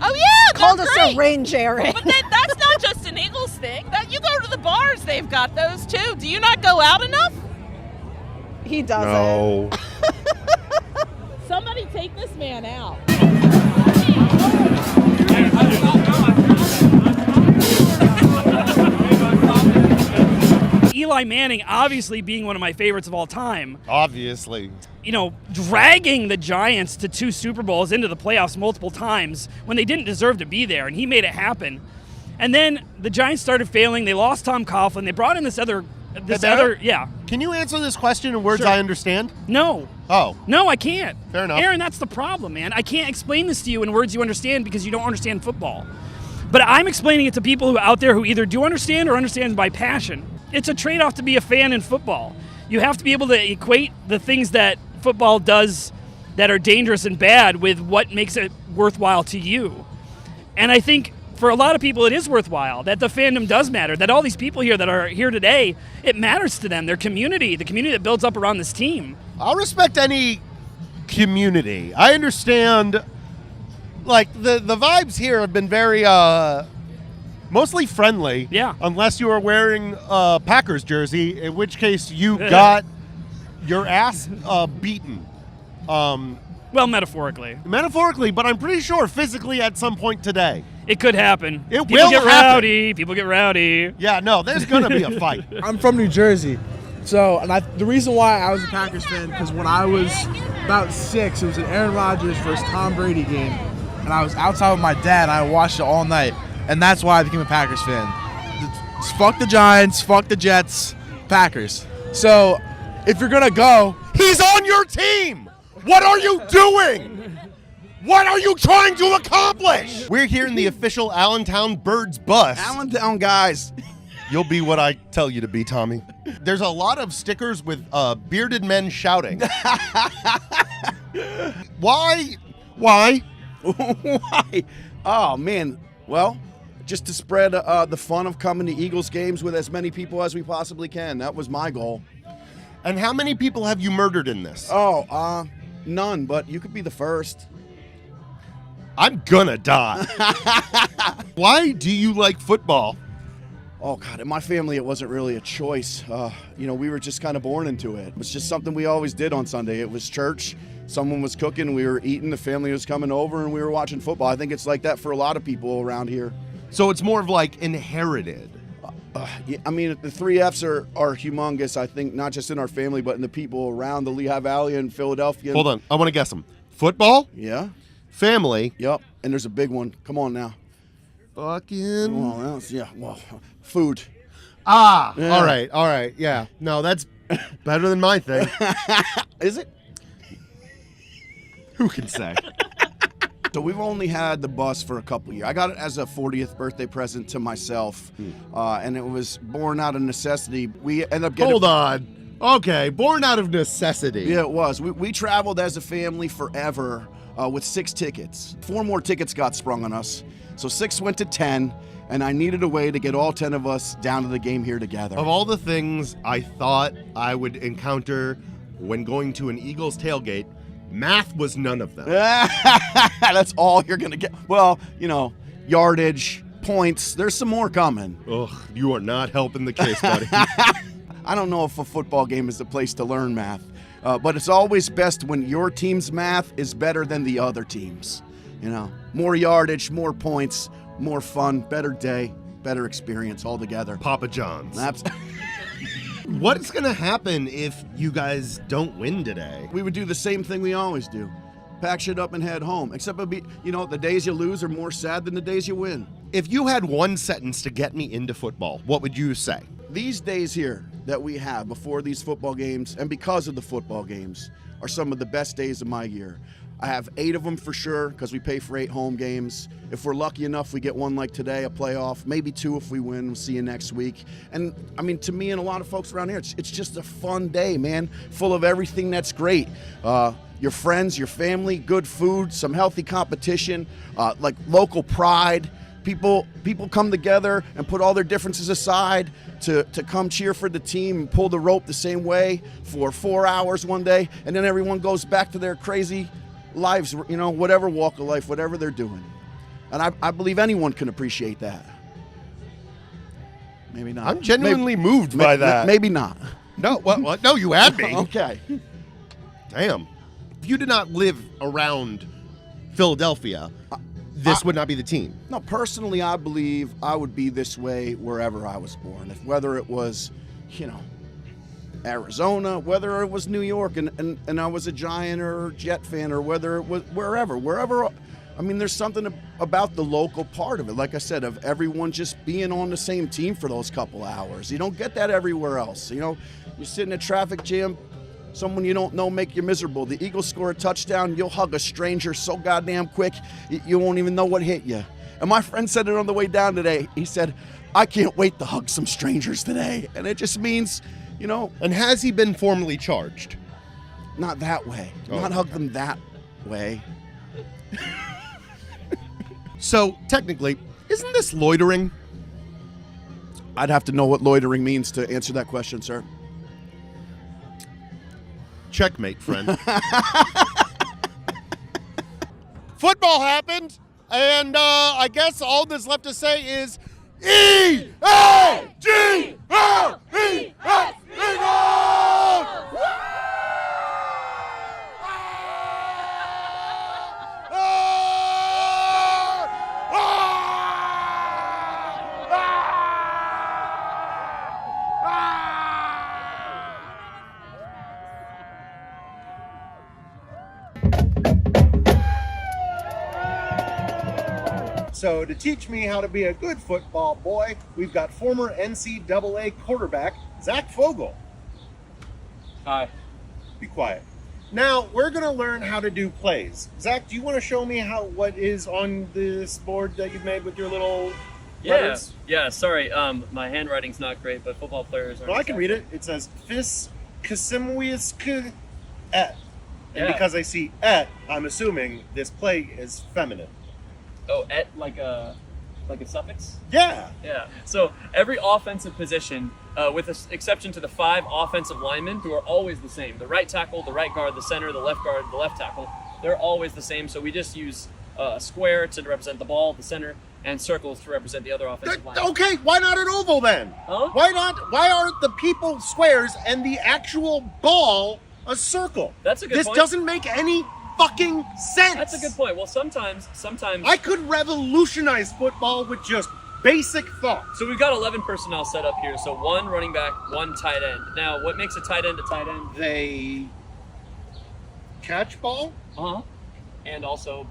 Speaker 10: Oh yeah,
Speaker 13: called
Speaker 10: that's
Speaker 13: us
Speaker 10: great.
Speaker 13: a rain Jerry.
Speaker 10: But that's not just an Eagles thing. That you go to the bars, they've got those too. Do you not go out enough?
Speaker 13: He doesn't.
Speaker 6: No.
Speaker 10: Somebody take this man out.
Speaker 4: Eli Manning obviously being one of my favorites of all time.
Speaker 6: Obviously.
Speaker 4: Dragging the Giants to 2 Super Bowls into the playoffs multiple times when they didn't deserve to be there, and he made it happen. And then the Giants started failing. They lost Tom Coughlin. They brought in this other.
Speaker 6: Can you answer this question in words
Speaker 4: Sure.
Speaker 6: I understand?
Speaker 4: No.
Speaker 6: Oh.
Speaker 4: No, I can't.
Speaker 6: Fair enough.
Speaker 4: Aaron, that's the problem, man. I can't explain this to you in words you understand because you don't understand football. But I'm explaining it to people who out there who either do understand or understand by passion. It's a trade-off to be a fan in football. You have to be able to equate the things that football does that are dangerous and bad with what makes it worthwhile to you. And I think for a lot of people it is worthwhile, that the fandom does matter, that all these people here that are here today, it matters to them, their community, the community that builds up around this team.
Speaker 6: I'll respect any community. I understand, the vibes here have been very, mostly friendly.
Speaker 4: Yeah.
Speaker 6: Unless you are wearing a Packers jersey, in which case you got your ass beaten.
Speaker 4: Well, metaphorically.
Speaker 6: Metaphorically, but I'm pretty sure physically at some point today.
Speaker 4: It could happen.
Speaker 6: It
Speaker 4: People
Speaker 6: will
Speaker 4: get
Speaker 6: happen.
Speaker 4: rowdy. People get rowdy.
Speaker 6: Yeah, no, there's going to be a fight.
Speaker 11: I'm from New Jersey. So, the reason why I was a Packers fan, because when I was about 6, it was an Aaron Rodgers versus Tom Brady game. And I was outside with my dad, and I watched it all night. And that's why I became a Packers fan. Fuck the Giants, fuck the Jets, Packers. So, if you're going to go...
Speaker 6: He's on your team! What are you doing? What are you trying to accomplish? We're here in the official Allentown Birds bus.
Speaker 11: Allentown guys.
Speaker 6: You'll be what I tell you to be, Tommy. There's a lot of stickers with bearded men shouting. Why?
Speaker 12: Why? Oh, man. Well, just to spread the fun of coming to Eagles games with as many people as we possibly can. That was my goal.
Speaker 6: And how many people have you murdered in this?
Speaker 12: Oh, none, but you could be the first.
Speaker 6: I'm gonna die. Why do you like football?
Speaker 12: Oh, God, in my family, it wasn't really a choice. We were just kind of born into it. It was just something we always did on Sunday. It was church. Someone was cooking, we were eating, the family was coming over, and we were watching football. I think it's like that for a lot of people around here.
Speaker 6: So it's more of like inherited.
Speaker 12: Yeah, I mean, the 3 Fs are humongous, I think, not just in our family, but in the people around the Lehigh Valley and Philadelphia.
Speaker 6: Hold on, I want to guess them. Football?
Speaker 12: Yeah.
Speaker 6: Family?
Speaker 12: Yep, and there's a big one. Come on now.
Speaker 6: Fucking...
Speaker 12: food.
Speaker 6: Ah,
Speaker 12: Yeah.
Speaker 6: all right, yeah. No, that's better than my thing.
Speaker 12: Is it?
Speaker 6: Who can say?
Speaker 12: So we've only had the bus for a couple years. I got it as a 40th birthday present to myself, and it was born out of necessity. We ended up getting...
Speaker 6: Hold on. Okay, born out of necessity.
Speaker 12: Yeah, it was. We traveled as a family forever, with 6 tickets. 4 more tickets got sprung on us. So 6 went to 10, and I needed a way to get all 10 of us down to the game here together.
Speaker 6: Of all the things I thought I would encounter when going to an Eagles tailgate, math was none of them.
Speaker 12: That's all you're going to get. Well, yardage, points, there's some more coming.
Speaker 6: Ugh, you are not helping the case, buddy.
Speaker 12: I don't know if a football game is the place to learn math, but it's always best when your team's math is better than the other team's. More yardage, more points, more fun, better day, better experience altogether.
Speaker 6: Papa John's.
Speaker 12: Absolutely.
Speaker 6: What's going to happen if you guys don't win today?
Speaker 12: We would do the same thing we always do. Pack shit up and head home. Except it'll be, the days you lose are more sad than the days you win.
Speaker 6: If you had one sentence to get me into football, what would you say?
Speaker 12: These days here that we have before these football games and because of the football games are some of the best days of my year. I have 8 of them for sure because we pay for 8 home games. If we're lucky enough, we get one like today, a playoff, maybe 2 if we win. We'll see you next week. And to me and a lot of folks around here, it's just a fun day, man, full of everything that's great. Your friends, your family, good food, some healthy competition, like local pride. People come together and put all their differences aside to come cheer for the team and pull the rope the same way for 4 hours one day, and then everyone goes back to their crazy lives, whatever walk of life, whatever they're doing. And I believe anyone can appreciate that. Maybe not.
Speaker 6: I'm genuinely moved by that.
Speaker 12: Maybe not.
Speaker 6: No, well, no, you had me.
Speaker 12: Okay.
Speaker 6: Damn. If you did not live around Philadelphia, this would not be the team.
Speaker 12: No, personally, I believe I would be this way wherever I was born. Whether it was, Arizona, whether it was New York and I was a Giant or Jet fan, or whether it was wherever. There's something about the local part of it. Like I said, of everyone just being on the same team for those couple hours. You don't get that everywhere else. You sit in a traffic jam, someone you don't know make you miserable. The Eagles score a touchdown, you'll hug a stranger so goddamn quick, you won't even know what hit you. And my friend said it on the way down today. He said, I can't wait to hug some strangers today. And it just means,
Speaker 6: And has he been formally charged?
Speaker 12: Not that way. Not hug them that way.
Speaker 6: So, technically, isn't this loitering?
Speaker 12: I'd have to know what loitering means to answer that question, sir.
Speaker 6: Checkmate, friend. Football happened, and I guess all that's left to say is E-A-G-L-E-S, Eagles! So to teach me how to be a good football boy, we've got former NCAA quarterback Zach Fogel.
Speaker 14: Hi.
Speaker 6: Be quiet. Now we're going to learn how to do plays. Zach, do you want to show me what is on this board that you've made with your little letters?
Speaker 14: Yeah. Sorry, my handwriting's not great, but football players are.
Speaker 6: Well, I can read it. It says "Fis Kasimwisk et," and because I see "et," I'm assuming this play is feminine.
Speaker 14: Oh, et like a suffix?
Speaker 6: Yeah.
Speaker 14: Yeah. So every offensive position, with the exception to the 5 offensive linemen, who are always the same: the right tackle, the right guard, the center, the left guard, the left tackle. They're always the same. So we just use a square to represent the ball, the center, and circles to represent the other offensive line.
Speaker 6: Okay, why not an oval then?
Speaker 14: Huh?
Speaker 6: Why aren't the people squares and the actual ball a circle?
Speaker 14: That's a good point.
Speaker 6: This doesn't make any fucking sense.
Speaker 14: That's a good point. Well, sometimes
Speaker 6: I could revolutionize football with just basic thought.
Speaker 14: So we've got 11 personnel set up here. So 1 running back, 1 tight end. Now, what makes a tight end a tight end?
Speaker 6: They catch ball?
Speaker 14: Uh-huh. And also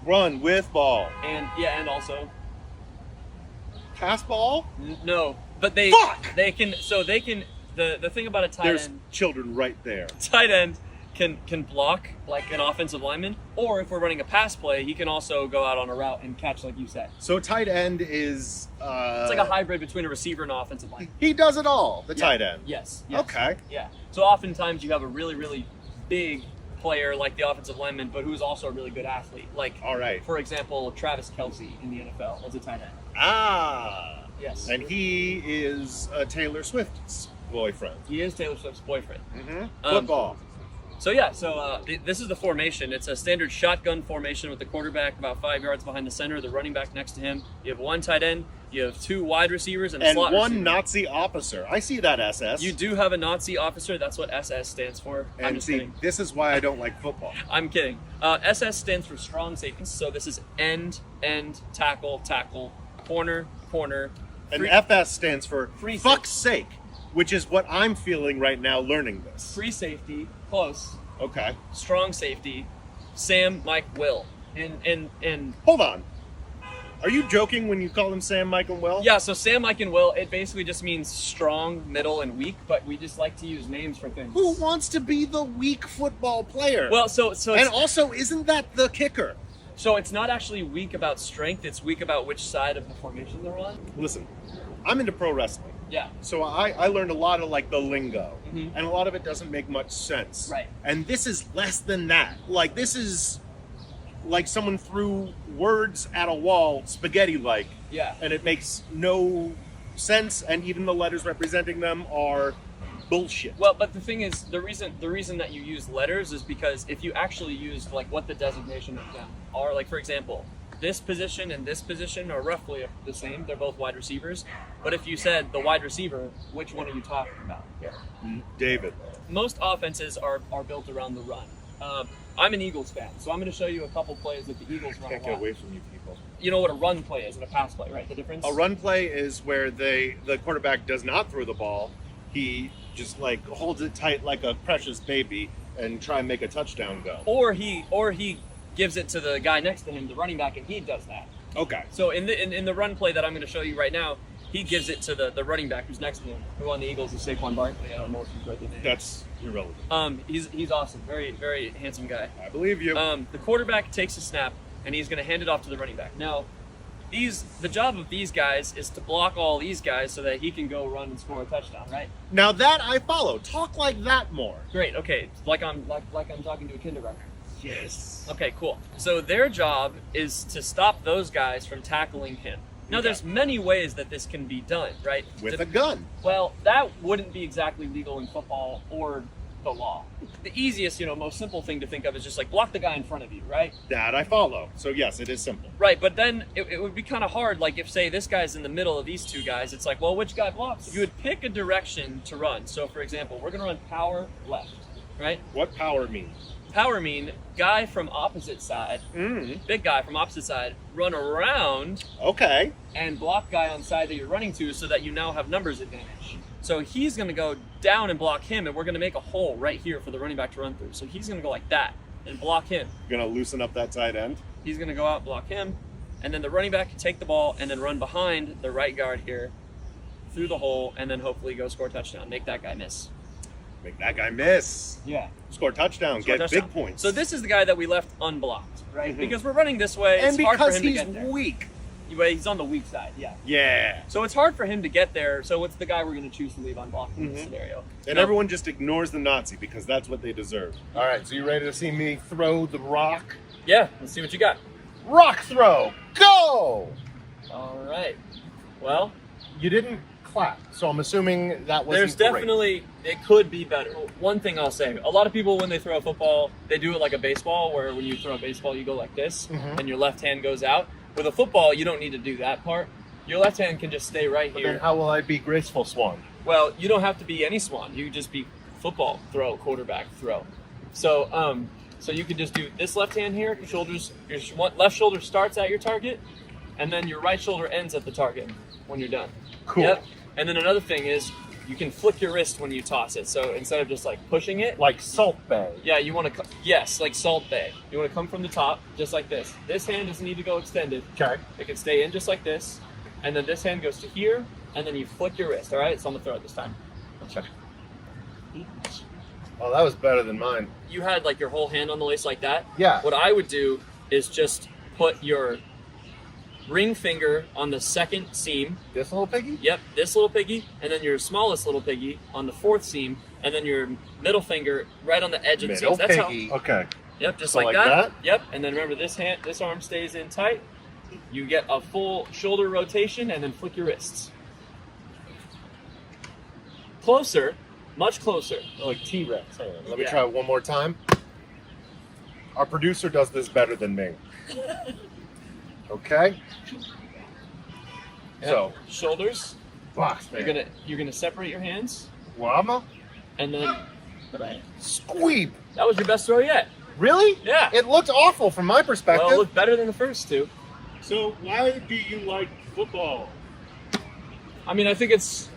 Speaker 6: run with ball.
Speaker 14: And also
Speaker 6: pass ball?
Speaker 14: No, but they can the thing about a tight end.
Speaker 6: There's children right there.
Speaker 14: Tight end can block like an offensive lineman, or if we're running a pass play, he can also go out on a route and catch, like you said.
Speaker 6: So tight end is
Speaker 14: it's like a hybrid between a receiver and an offensive lineman.
Speaker 6: He does it all, tight end.
Speaker 14: Yes.
Speaker 6: Okay.
Speaker 14: Yeah. So oftentimes you have a really, really big player like the offensive lineman, but who's also a really good athlete. Like,
Speaker 6: all right,
Speaker 14: for example, Travis Kelce in the NFL as a tight end.
Speaker 6: Ah,
Speaker 14: yes,
Speaker 6: and he is Taylor Swift's boyfriend.
Speaker 14: He is Taylor Swift's boyfriend.
Speaker 6: Football.
Speaker 14: This is the formation. It's a standard shotgun formation with the quarterback about 5 yards behind the center, the running back next to him. You have one tight end, you have two wide receivers, and a slot
Speaker 6: one
Speaker 14: receiver.
Speaker 6: Nazi officer. I see that SS.
Speaker 14: You do have a Nazi officer. That's what SS stands for. I'm
Speaker 6: And
Speaker 14: just
Speaker 6: see,
Speaker 14: kidding.
Speaker 6: this is why I don't like football.
Speaker 14: I'm kidding. SS stands for strong safety. So this is end, tackle, corner.
Speaker 6: And
Speaker 14: Free-
Speaker 6: FS stands for
Speaker 14: Free
Speaker 6: fuck's sake, which is what I'm feeling right now learning this.
Speaker 14: Free safety, close.
Speaker 6: Okay.
Speaker 14: Strong safety, Sam, Mike, Will. And
Speaker 6: hold on. Are you joking when you call them Sam, Mike, and Will?
Speaker 14: Yeah, so Sam, Mike, and Will, it basically just means strong, middle, and weak, but we just like to use names for things.
Speaker 6: Who wants to be the weak football player?
Speaker 14: Well, so
Speaker 6: and also, isn't that the kicker?
Speaker 14: So it's not actually weak about strength, it's weak about which side of the formation they're on.
Speaker 6: Listen, I'm into pro wrestling.
Speaker 14: Yeah.
Speaker 6: So I learned a lot of like the lingo,
Speaker 14: Mhm.
Speaker 6: and a lot of it doesn't make much sense.
Speaker 14: Right.
Speaker 6: And this is less than that. Like, this is like someone threw words at a wall, spaghetti-like.
Speaker 14: Yeah.
Speaker 6: And it makes no sense, and even the letters representing them are bullshit.
Speaker 14: Well, but the thing is, the reason that you use letters is because if you actually used like what the designation of them are, like for example, this position and this position are roughly the same. They're both wide receivers. But if you said the wide receiver, which one are you talking about?
Speaker 6: Yeah. David.
Speaker 14: Most offenses are built around the run. I'm an Eagles fan, so I'm going to show you a couple plays that the Eagles run
Speaker 6: Can't
Speaker 14: a
Speaker 6: get
Speaker 14: lot.
Speaker 6: away from you people.
Speaker 14: You know what a run play is and a pass play, right? The difference?
Speaker 6: A run play is where the quarterback does not throw the ball. He just like holds it tight like a precious baby and try and make a touchdown go.
Speaker 14: Or he gives it to the guy next to him, the running back, and he does that.
Speaker 6: Okay.
Speaker 14: So in the run play that I'm going to show you right now, he gives it to the running back who's next to him, who on the Eagles is Saquon Barkley. I don't know if you've read the name.
Speaker 6: That's irrelevant.
Speaker 14: He's awesome. Very, very handsome guy.
Speaker 6: I believe you.
Speaker 14: The quarterback takes a snap, and he's going to hand it off to the running back. Now, the job of these guys is to block all these guys so that he can go run and score a touchdown, right?
Speaker 6: Now that I follow. Talk like that more.
Speaker 14: Great. Okay. Like I'm talking to a kindergartner.
Speaker 6: Yes.
Speaker 14: Okay, cool. So their job is to stop those guys from tackling him. Now, there's many ways that this can be done, right?
Speaker 6: With a gun.
Speaker 14: Well, that wouldn't be exactly legal in football or the law. The easiest, most simple thing to think of is just like block the guy in front of you, right?
Speaker 6: That I follow. So yes, it is simple.
Speaker 14: Right, but then it would be kind of hard. Like if, say, this guy's in the middle of these two guys, it's like, well, which guy blocks? You would pick a direction to run. So, for example, we're going to run power left, right?
Speaker 6: What power mean?
Speaker 14: Power mean guy from opposite side, big guy from opposite side, run around.
Speaker 6: Okay.
Speaker 14: And block guy on side that you're running to so that you now have numbers advantage. So he's going to go down and block him, and we're going to make a hole right here for the running back to run through. So he's going to go like that and block him.
Speaker 6: You're going to loosen up that tight end?
Speaker 14: He's going to go out, block him, and then the running back can take the ball and then run behind the right guard here through the hole and then hopefully go score a touchdown. Make that guy miss.
Speaker 6: Make that guy miss.
Speaker 14: Yeah.
Speaker 6: Score touchdown. Get
Speaker 14: touchdown.
Speaker 6: big points.
Speaker 14: So this is the guy that we left unblocked, right?
Speaker 6: Mhm.
Speaker 14: Because we're running this way.
Speaker 6: And
Speaker 14: it's hard for
Speaker 6: because
Speaker 14: him to
Speaker 6: he's
Speaker 14: get there.
Speaker 6: weak.
Speaker 14: He's on the weak side, yeah.
Speaker 6: Yeah.
Speaker 14: So it's hard for him to get there. So it's the guy we're going to choose to leave unblocked in this scenario.
Speaker 6: And
Speaker 14: Now-
Speaker 6: everyone just ignores the Nazi because that's what they deserve. All right, so you ready to see me throw the rock?
Speaker 14: Yeah, let's see what you got.
Speaker 6: Rock throw. Go!
Speaker 14: All right. Well,
Speaker 6: you didn't clap, so I'm assuming that wasn't
Speaker 14: there's
Speaker 6: great.
Speaker 14: definitely, it could be better. One thing I'll say, a lot of people when they throw a football, they do it like a baseball, where when you throw a baseball, you go like this, and your left hand goes out. With a football, you don't need to do that part. Your left hand can just stay right
Speaker 6: But
Speaker 14: here.
Speaker 6: then how will I be graceful swan?
Speaker 14: Well, you don't have to be any swan. You can just be football throw, quarterback throw. So, so you can just do this left hand here. Your left shoulder starts at your target, and then your right shoulder ends at the target when you're done.
Speaker 6: Cool.
Speaker 14: Yep. And then another thing is, you can flick your wrist when you toss it. So instead of just like pushing it,
Speaker 6: like Salt Bay.
Speaker 14: Yeah, you want to. Yes, like Salt Bay. You want to come from the top, just like this. This hand doesn't need to go extended.
Speaker 6: Okay.
Speaker 14: It can stay in just like this, and then this hand goes to here, and then you flick your wrist. All right. So I'm gonna throw it this time. Okay.
Speaker 6: Oh, that was better than mine.
Speaker 14: You had like your whole hand on the lace like that.
Speaker 6: Yeah.
Speaker 14: What I would do is just put your ring finger on the second seam.
Speaker 6: This little piggy?
Speaker 14: Yep, this little piggy, and then your smallest little piggy on the fourth seam, and then your middle finger right on the edge of the seam. That's how.
Speaker 6: Okay.
Speaker 14: Yep, just
Speaker 6: So
Speaker 14: like
Speaker 6: like
Speaker 14: that.
Speaker 6: that?
Speaker 14: Yep, and then remember this arm stays in tight. You get a full shoulder rotation, and then flick your wrists. Closer, much closer.
Speaker 6: Like T-Rex. Hang on. Let me
Speaker 14: Yeah.
Speaker 6: try it one more time. Our producer does this better than me. Okay.
Speaker 14: Yep.
Speaker 6: So
Speaker 14: shoulders.
Speaker 6: box man.
Speaker 14: You're gonna separate your hands,
Speaker 6: Llama.
Speaker 14: and then
Speaker 6: Squeeb.
Speaker 14: that was your best throw yet.
Speaker 6: Really?
Speaker 14: Yeah.
Speaker 6: It looked awful from my perspective.
Speaker 14: Well, it looked better than the first two.
Speaker 8: So why do you like football?
Speaker 14: I mean, I think it's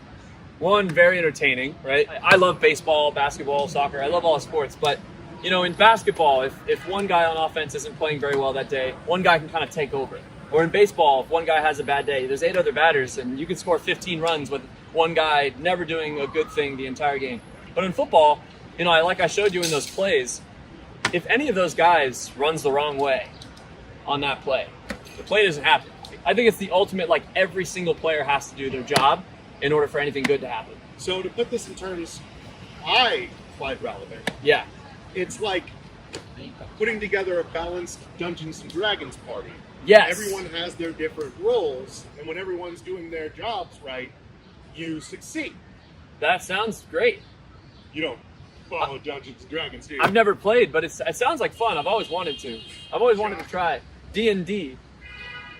Speaker 14: one, very entertaining, right? I love baseball, basketball, soccer. I love all sports, but you know, in basketball, if one guy on offense isn't playing very well that day, one guy can kind of take over. Or in baseball, if one guy has a bad day, there's 8 other batters, and you can score 15 runs with one guy never doing a good thing the entire game. But in football, you know, like I showed you in those plays, if any of those guys runs the wrong way on that play, the play doesn't happen. I think it's the ultimate, like, every single player has to do their job in order for anything good to happen.
Speaker 8: So to put this in terms I find relevant,
Speaker 14: Yeah.
Speaker 8: it's like putting together a balanced Dungeons and Dragons party.
Speaker 14: Yes.
Speaker 8: Everyone has their different roles, and when everyone's doing their jobs right, you succeed.
Speaker 14: That sounds great.
Speaker 8: You don't follow Dungeons and Dragons, do you?
Speaker 14: I've never played, but it sounds like fun. I've always wanted to. I've always wanted to try D&D.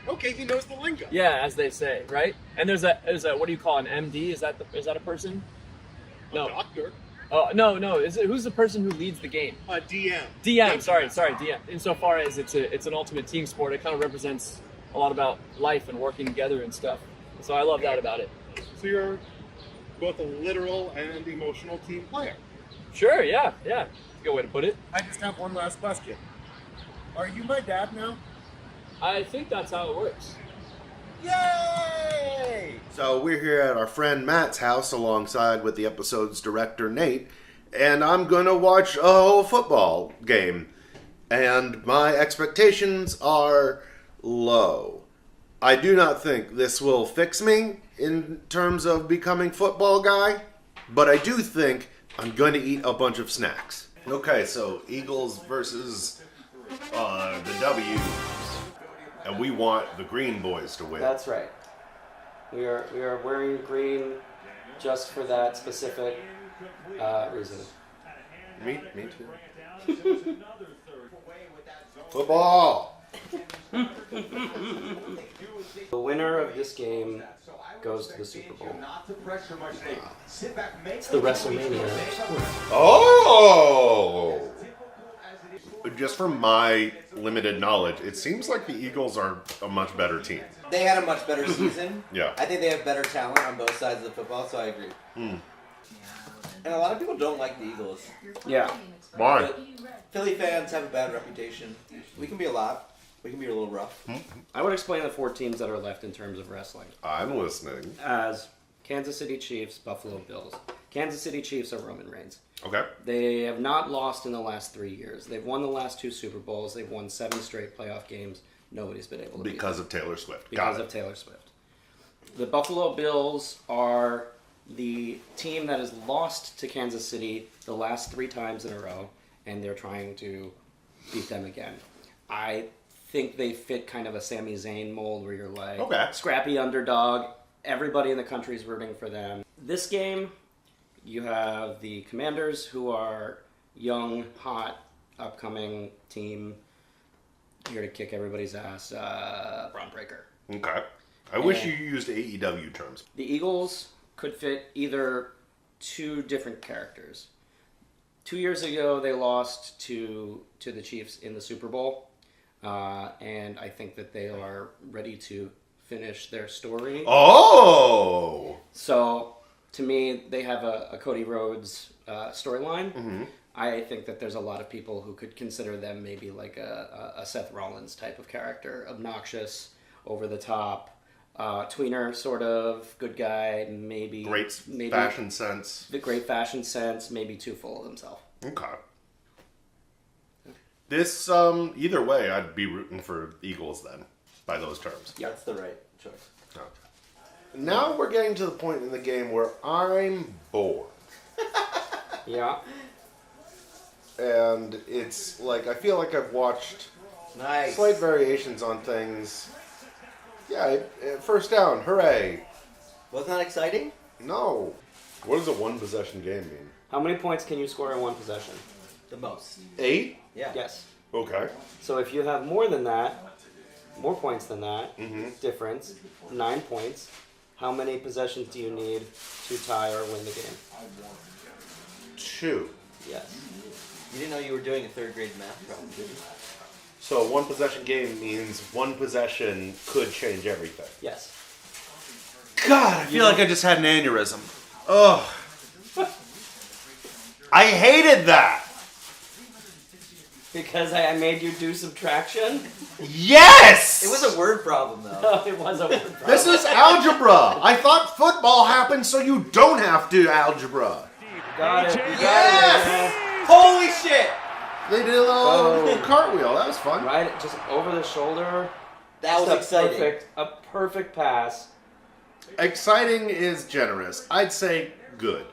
Speaker 8: Okay, he knows the lingo.
Speaker 14: Yeah, as they say, right? And there's a what do you call an MD? Is that a person? No.
Speaker 8: A doctor.
Speaker 14: Oh no. Who's the person who leads the game?
Speaker 8: A DM.
Speaker 14: DM. Sorry, DM. Insofar as it's an ultimate team sport, it kind of represents a lot about life and working together and stuff. So I love that about it.
Speaker 8: So you're both a literal and emotional team player.
Speaker 14: Sure. Yeah. That's a good way to put it.
Speaker 8: I just have one last question. Are you my dad now?
Speaker 14: I think that's how it works.
Speaker 1: Yay! So we're here at our friend Matt's house alongside with the episode's director Nate, and I'm gonna watch a whole football game. And my expectations are low. I do not think this will fix me in terms of becoming football guy, but I do think I'm going to eat a bunch of snacks. Okay, so Eagles versus the W. And we want the green boys to win.
Speaker 2: That's right. We are wearing green just for that specific reason.
Speaker 1: Me too. Football!
Speaker 2: The winner of this game goes to the Super Bowl. It's the WrestleMania.
Speaker 1: Oh! Just from my limited knowledge, it seems like the Eagles are a much better team.
Speaker 15: They had a much better season.
Speaker 1: Yeah.
Speaker 15: I think they have better talent on both sides of the football, so I agree. And a lot of people don't like the Eagles.
Speaker 2: Yeah.
Speaker 1: Why?
Speaker 15: But Philly fans have a bad reputation. We can be a lot. We can be a little rough.
Speaker 2: I would explain the 4 teams that are left in terms of wrestling.
Speaker 1: I'm listening.
Speaker 2: As Kansas City Chiefs, Buffalo Bills. Kansas City Chiefs are Roman Reigns.
Speaker 1: Okay.
Speaker 2: They have not lost in the last 3 years. They've won the last 2 Super Bowls. They've won 7 straight playoff games. Nobody's been able to beat
Speaker 1: Because
Speaker 2: them.
Speaker 1: of Taylor Swift.
Speaker 2: Because of Taylor Swift. The Buffalo Bills are the team that has lost to Kansas City the last 3 times in a row, and they're trying to beat them again. I think they fit kind of a Sami Zayn mold where you're like, scrappy underdog, everybody in the country is rooting for them. This game, you have the Commanders, who are young, hot, upcoming team, here to kick everybody's ass, Braun Breaker.
Speaker 1: Okay. I wish you used AEW terms.
Speaker 2: The Eagles could fit either 2 different characters. 2 years ago, they lost to the Chiefs in the Super Bowl, and I think that they are ready to finish their story.
Speaker 1: Oh!
Speaker 2: So, to me, they have a Cody Rhodes storyline.
Speaker 1: Mm-hmm.
Speaker 2: I think that there's a lot of people who could consider them maybe like a Seth Rollins type of character. Obnoxious, over the top, tweener sort of, good guy, maybe... maybe
Speaker 1: fashion sense.
Speaker 2: The great fashion sense, maybe too full of himself.
Speaker 1: Okay. This, either way, I'd be rooting for Eagles then. by those terms.
Speaker 15: Yeah, that's the right choice.
Speaker 1: Okay. Now we're getting to the point in the game where I'm bored.
Speaker 2: Yeah.
Speaker 1: And it's like, I feel like I've watched slight variations on things. Yeah, first down, hooray.
Speaker 15: Wasn't that exciting?
Speaker 1: No. What does a one possession game mean?
Speaker 2: How many points can you score in one possession?
Speaker 15: The most.
Speaker 1: 8?
Speaker 15: Yeah.
Speaker 2: Yes.
Speaker 1: Okay.
Speaker 2: So if you have more than that, more points than that, difference, 9 points, how many possessions do you need to tie or win the game?
Speaker 1: 2.
Speaker 2: Yes.
Speaker 15: You didn't know you were doing a third grade math problem, did you?
Speaker 1: So a one possession game means one possession could change everything.
Speaker 2: Yes.
Speaker 1: God, I feel like I just had an aneurysm. Ugh. I hated that.
Speaker 2: Because I made you do subtraction?
Speaker 1: Yes!
Speaker 15: It was a word problem, though.
Speaker 2: No, it was a word problem.
Speaker 1: This is algebra. I thought football happened so you don't have to algebra.
Speaker 2: Got it. You got
Speaker 15: Yes!
Speaker 2: it.
Speaker 15: Holy shit!
Speaker 1: They did a little cartwheel. That was fun.
Speaker 2: Right, just over the shoulder.
Speaker 15: That was exciting.
Speaker 2: A perfect pass.
Speaker 1: Exciting is generous. I'd say good.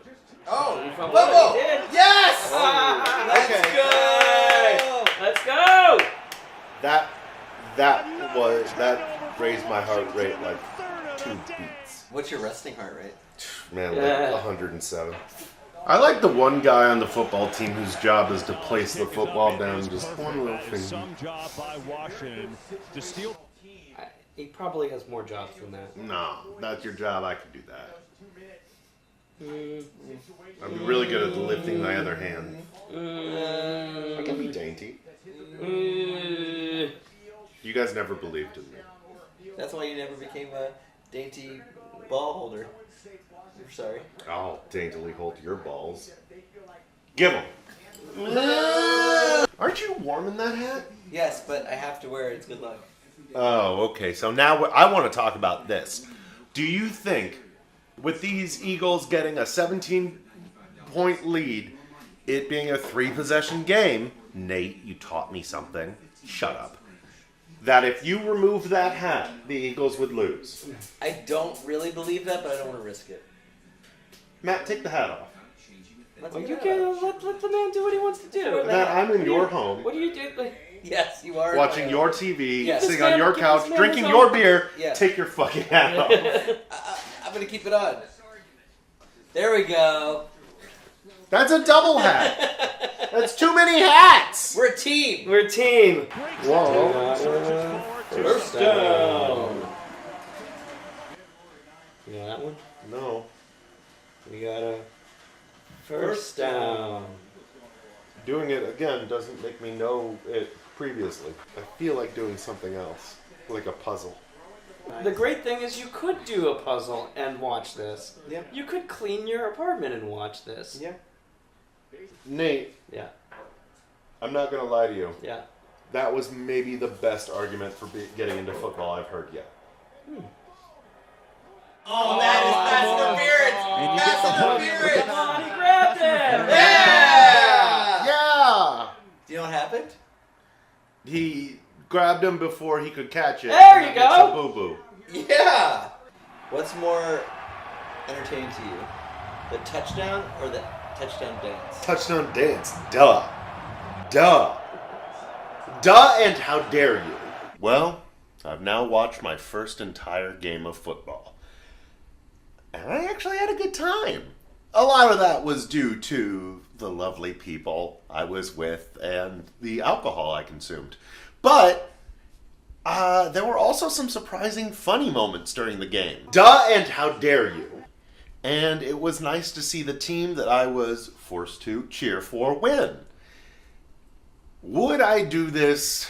Speaker 15: Oh,
Speaker 2: Bobo!
Speaker 15: Yes!
Speaker 2: Let's go!
Speaker 1: That raised my heart rate like 2 beats.
Speaker 15: What's your resting heart rate?
Speaker 1: Man, like 107. I like the one guy on the football team whose job is to place the football down just one little thing.
Speaker 2: He probably has more jobs than that.
Speaker 1: No, that's your job. I could do that. I'm really good at lifting my other hand. I can be dainty. You guys never believed in me.
Speaker 15: That's why you never became a dainty ball holder. We're sorry.
Speaker 1: I'll daintily hold your balls. Give them. Aren't you warm in that hat?
Speaker 15: Yes, but I have to wear it. It's good luck.
Speaker 1: Oh, okay. So now I want to talk about this. Do you think, with these Eagles getting a 17-point lead, it being a 3-possession game, Nate, you taught me something. Shut up. That if you remove that hat, the Eagles would lose.
Speaker 15: I don't really believe that, but I don't want to risk it.
Speaker 1: Matt, take the hat off.
Speaker 2: Well, you can't let the man do what he wants to do.
Speaker 1: Matt, I'm in your home.
Speaker 2: What do you do?
Speaker 15: Yes, you are.
Speaker 1: Watching your TV,
Speaker 15: Yes.
Speaker 1: sitting on your couch, drinking your beer.
Speaker 15: Yeah.
Speaker 1: Take your fucking hat off.
Speaker 15: I'm going to keep it on. There we go.
Speaker 1: That's a double hat. That's too many hats.
Speaker 15: We're a team.
Speaker 2: We're a team.
Speaker 1: Whoa.
Speaker 2: First down. You know that one?
Speaker 1: No.
Speaker 2: We got a first down.
Speaker 1: Doing it again doesn't make me know it previously. I feel like doing something else, like a puzzle.
Speaker 2: The great thing is you could do a puzzle and watch this.
Speaker 15: Yeah.
Speaker 2: You could clean your apartment and watch this.
Speaker 15: Yeah.
Speaker 1: Nate.
Speaker 2: Yeah.
Speaker 1: I'm not going to lie to you.
Speaker 2: Yeah.
Speaker 1: That was maybe the best argument for getting into football I've heard yet.
Speaker 15: Oh, that is interference.
Speaker 1: And you
Speaker 15: That's
Speaker 1: get the
Speaker 15: interference.
Speaker 2: Come on, he grabbed him.
Speaker 15: Yeah.
Speaker 1: Yeah!
Speaker 15: Do you know what happened?
Speaker 1: He grabbed him before he could catch it.
Speaker 2: There you
Speaker 1: It's
Speaker 2: go.
Speaker 1: a boo-boo.
Speaker 15: Yeah. What's more entertaining to you? The touchdown or the touchdown dance?
Speaker 1: Touchdown dance. Duh. Duh. Duh, and how dare you? Well, I've now watched my first entire game of football. And I actually had a good time. A lot of that was due to the lovely people I was with and the alcohol I consumed. But there were also some surprising funny moments during the game. Duh, and how dare you? And it was nice to see the team that I was forced to cheer for win. Would I do this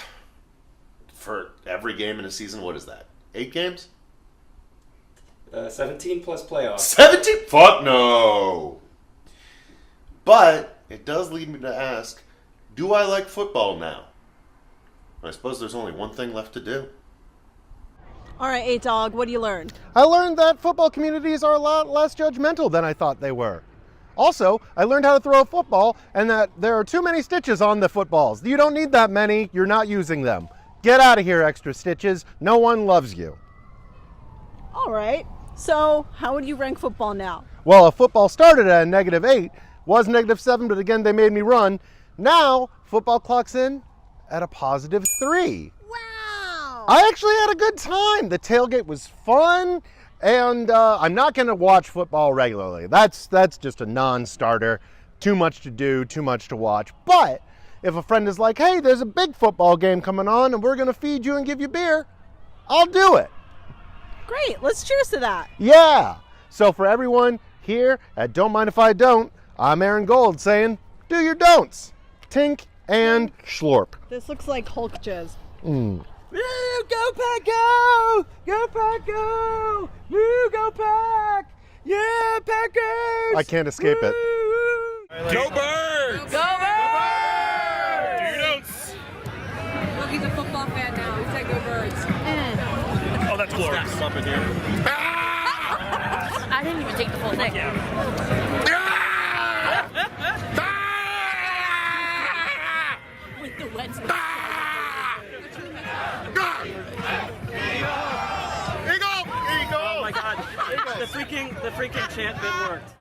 Speaker 1: for every game in a season? What is that? 8 games?
Speaker 2: 17 plus playoffs.
Speaker 1: 17? Fuck no! But it does lead me to ask, do I like football now? I suppose there's only one thing left to do.
Speaker 13: All right, 8Dog, what do you learn?
Speaker 6: I learned that football communities are a lot less judgmental than I thought they were. Also, I learned how to throw a football and that there are too many stitches on the footballs. You don't need that many, you're not using them.
Speaker 1: Get out of here, Extra Stitches. No one loves you.
Speaker 13: All right. So, how would you rank football now?
Speaker 1: Well, if football started at a -8, was -7, but again, they made me run. Now, football clocks in at a +3.
Speaker 13: Wow!
Speaker 1: I actually had a good time. The tailgate was fun, and I'm not going to watch football regularly. That's just a non-starter. Too much to do, too much to watch. But if a friend is like, hey, there's a big football game coming on, and we're going to feed you and give you beer, I'll do it.
Speaker 13: Great. Let's cheers to that.
Speaker 1: Yeah. So for everyone here at Don't Mind If I Don't, I'm Aaron Gold saying, do your don'ts. Tink and schlorp.
Speaker 13: This looks like Hulk jizz.
Speaker 1: Mm.
Speaker 24: Woo, go Pack, go! Go Pack, go! Woo, go Pack! Yeah, Packers!
Speaker 1: I can't escape it.
Speaker 5: Go Birds!
Speaker 24: Go Birds!
Speaker 5: Do your notes.
Speaker 23: Look, he's a football fan now. He said go Birds.
Speaker 5: Oh, that's glorious. Stack them up in here.
Speaker 3: I didn't even take the full thing. With the wet stuff.
Speaker 5: Here you go! Here you go!
Speaker 14: Oh my god. The freaking chant bit worked.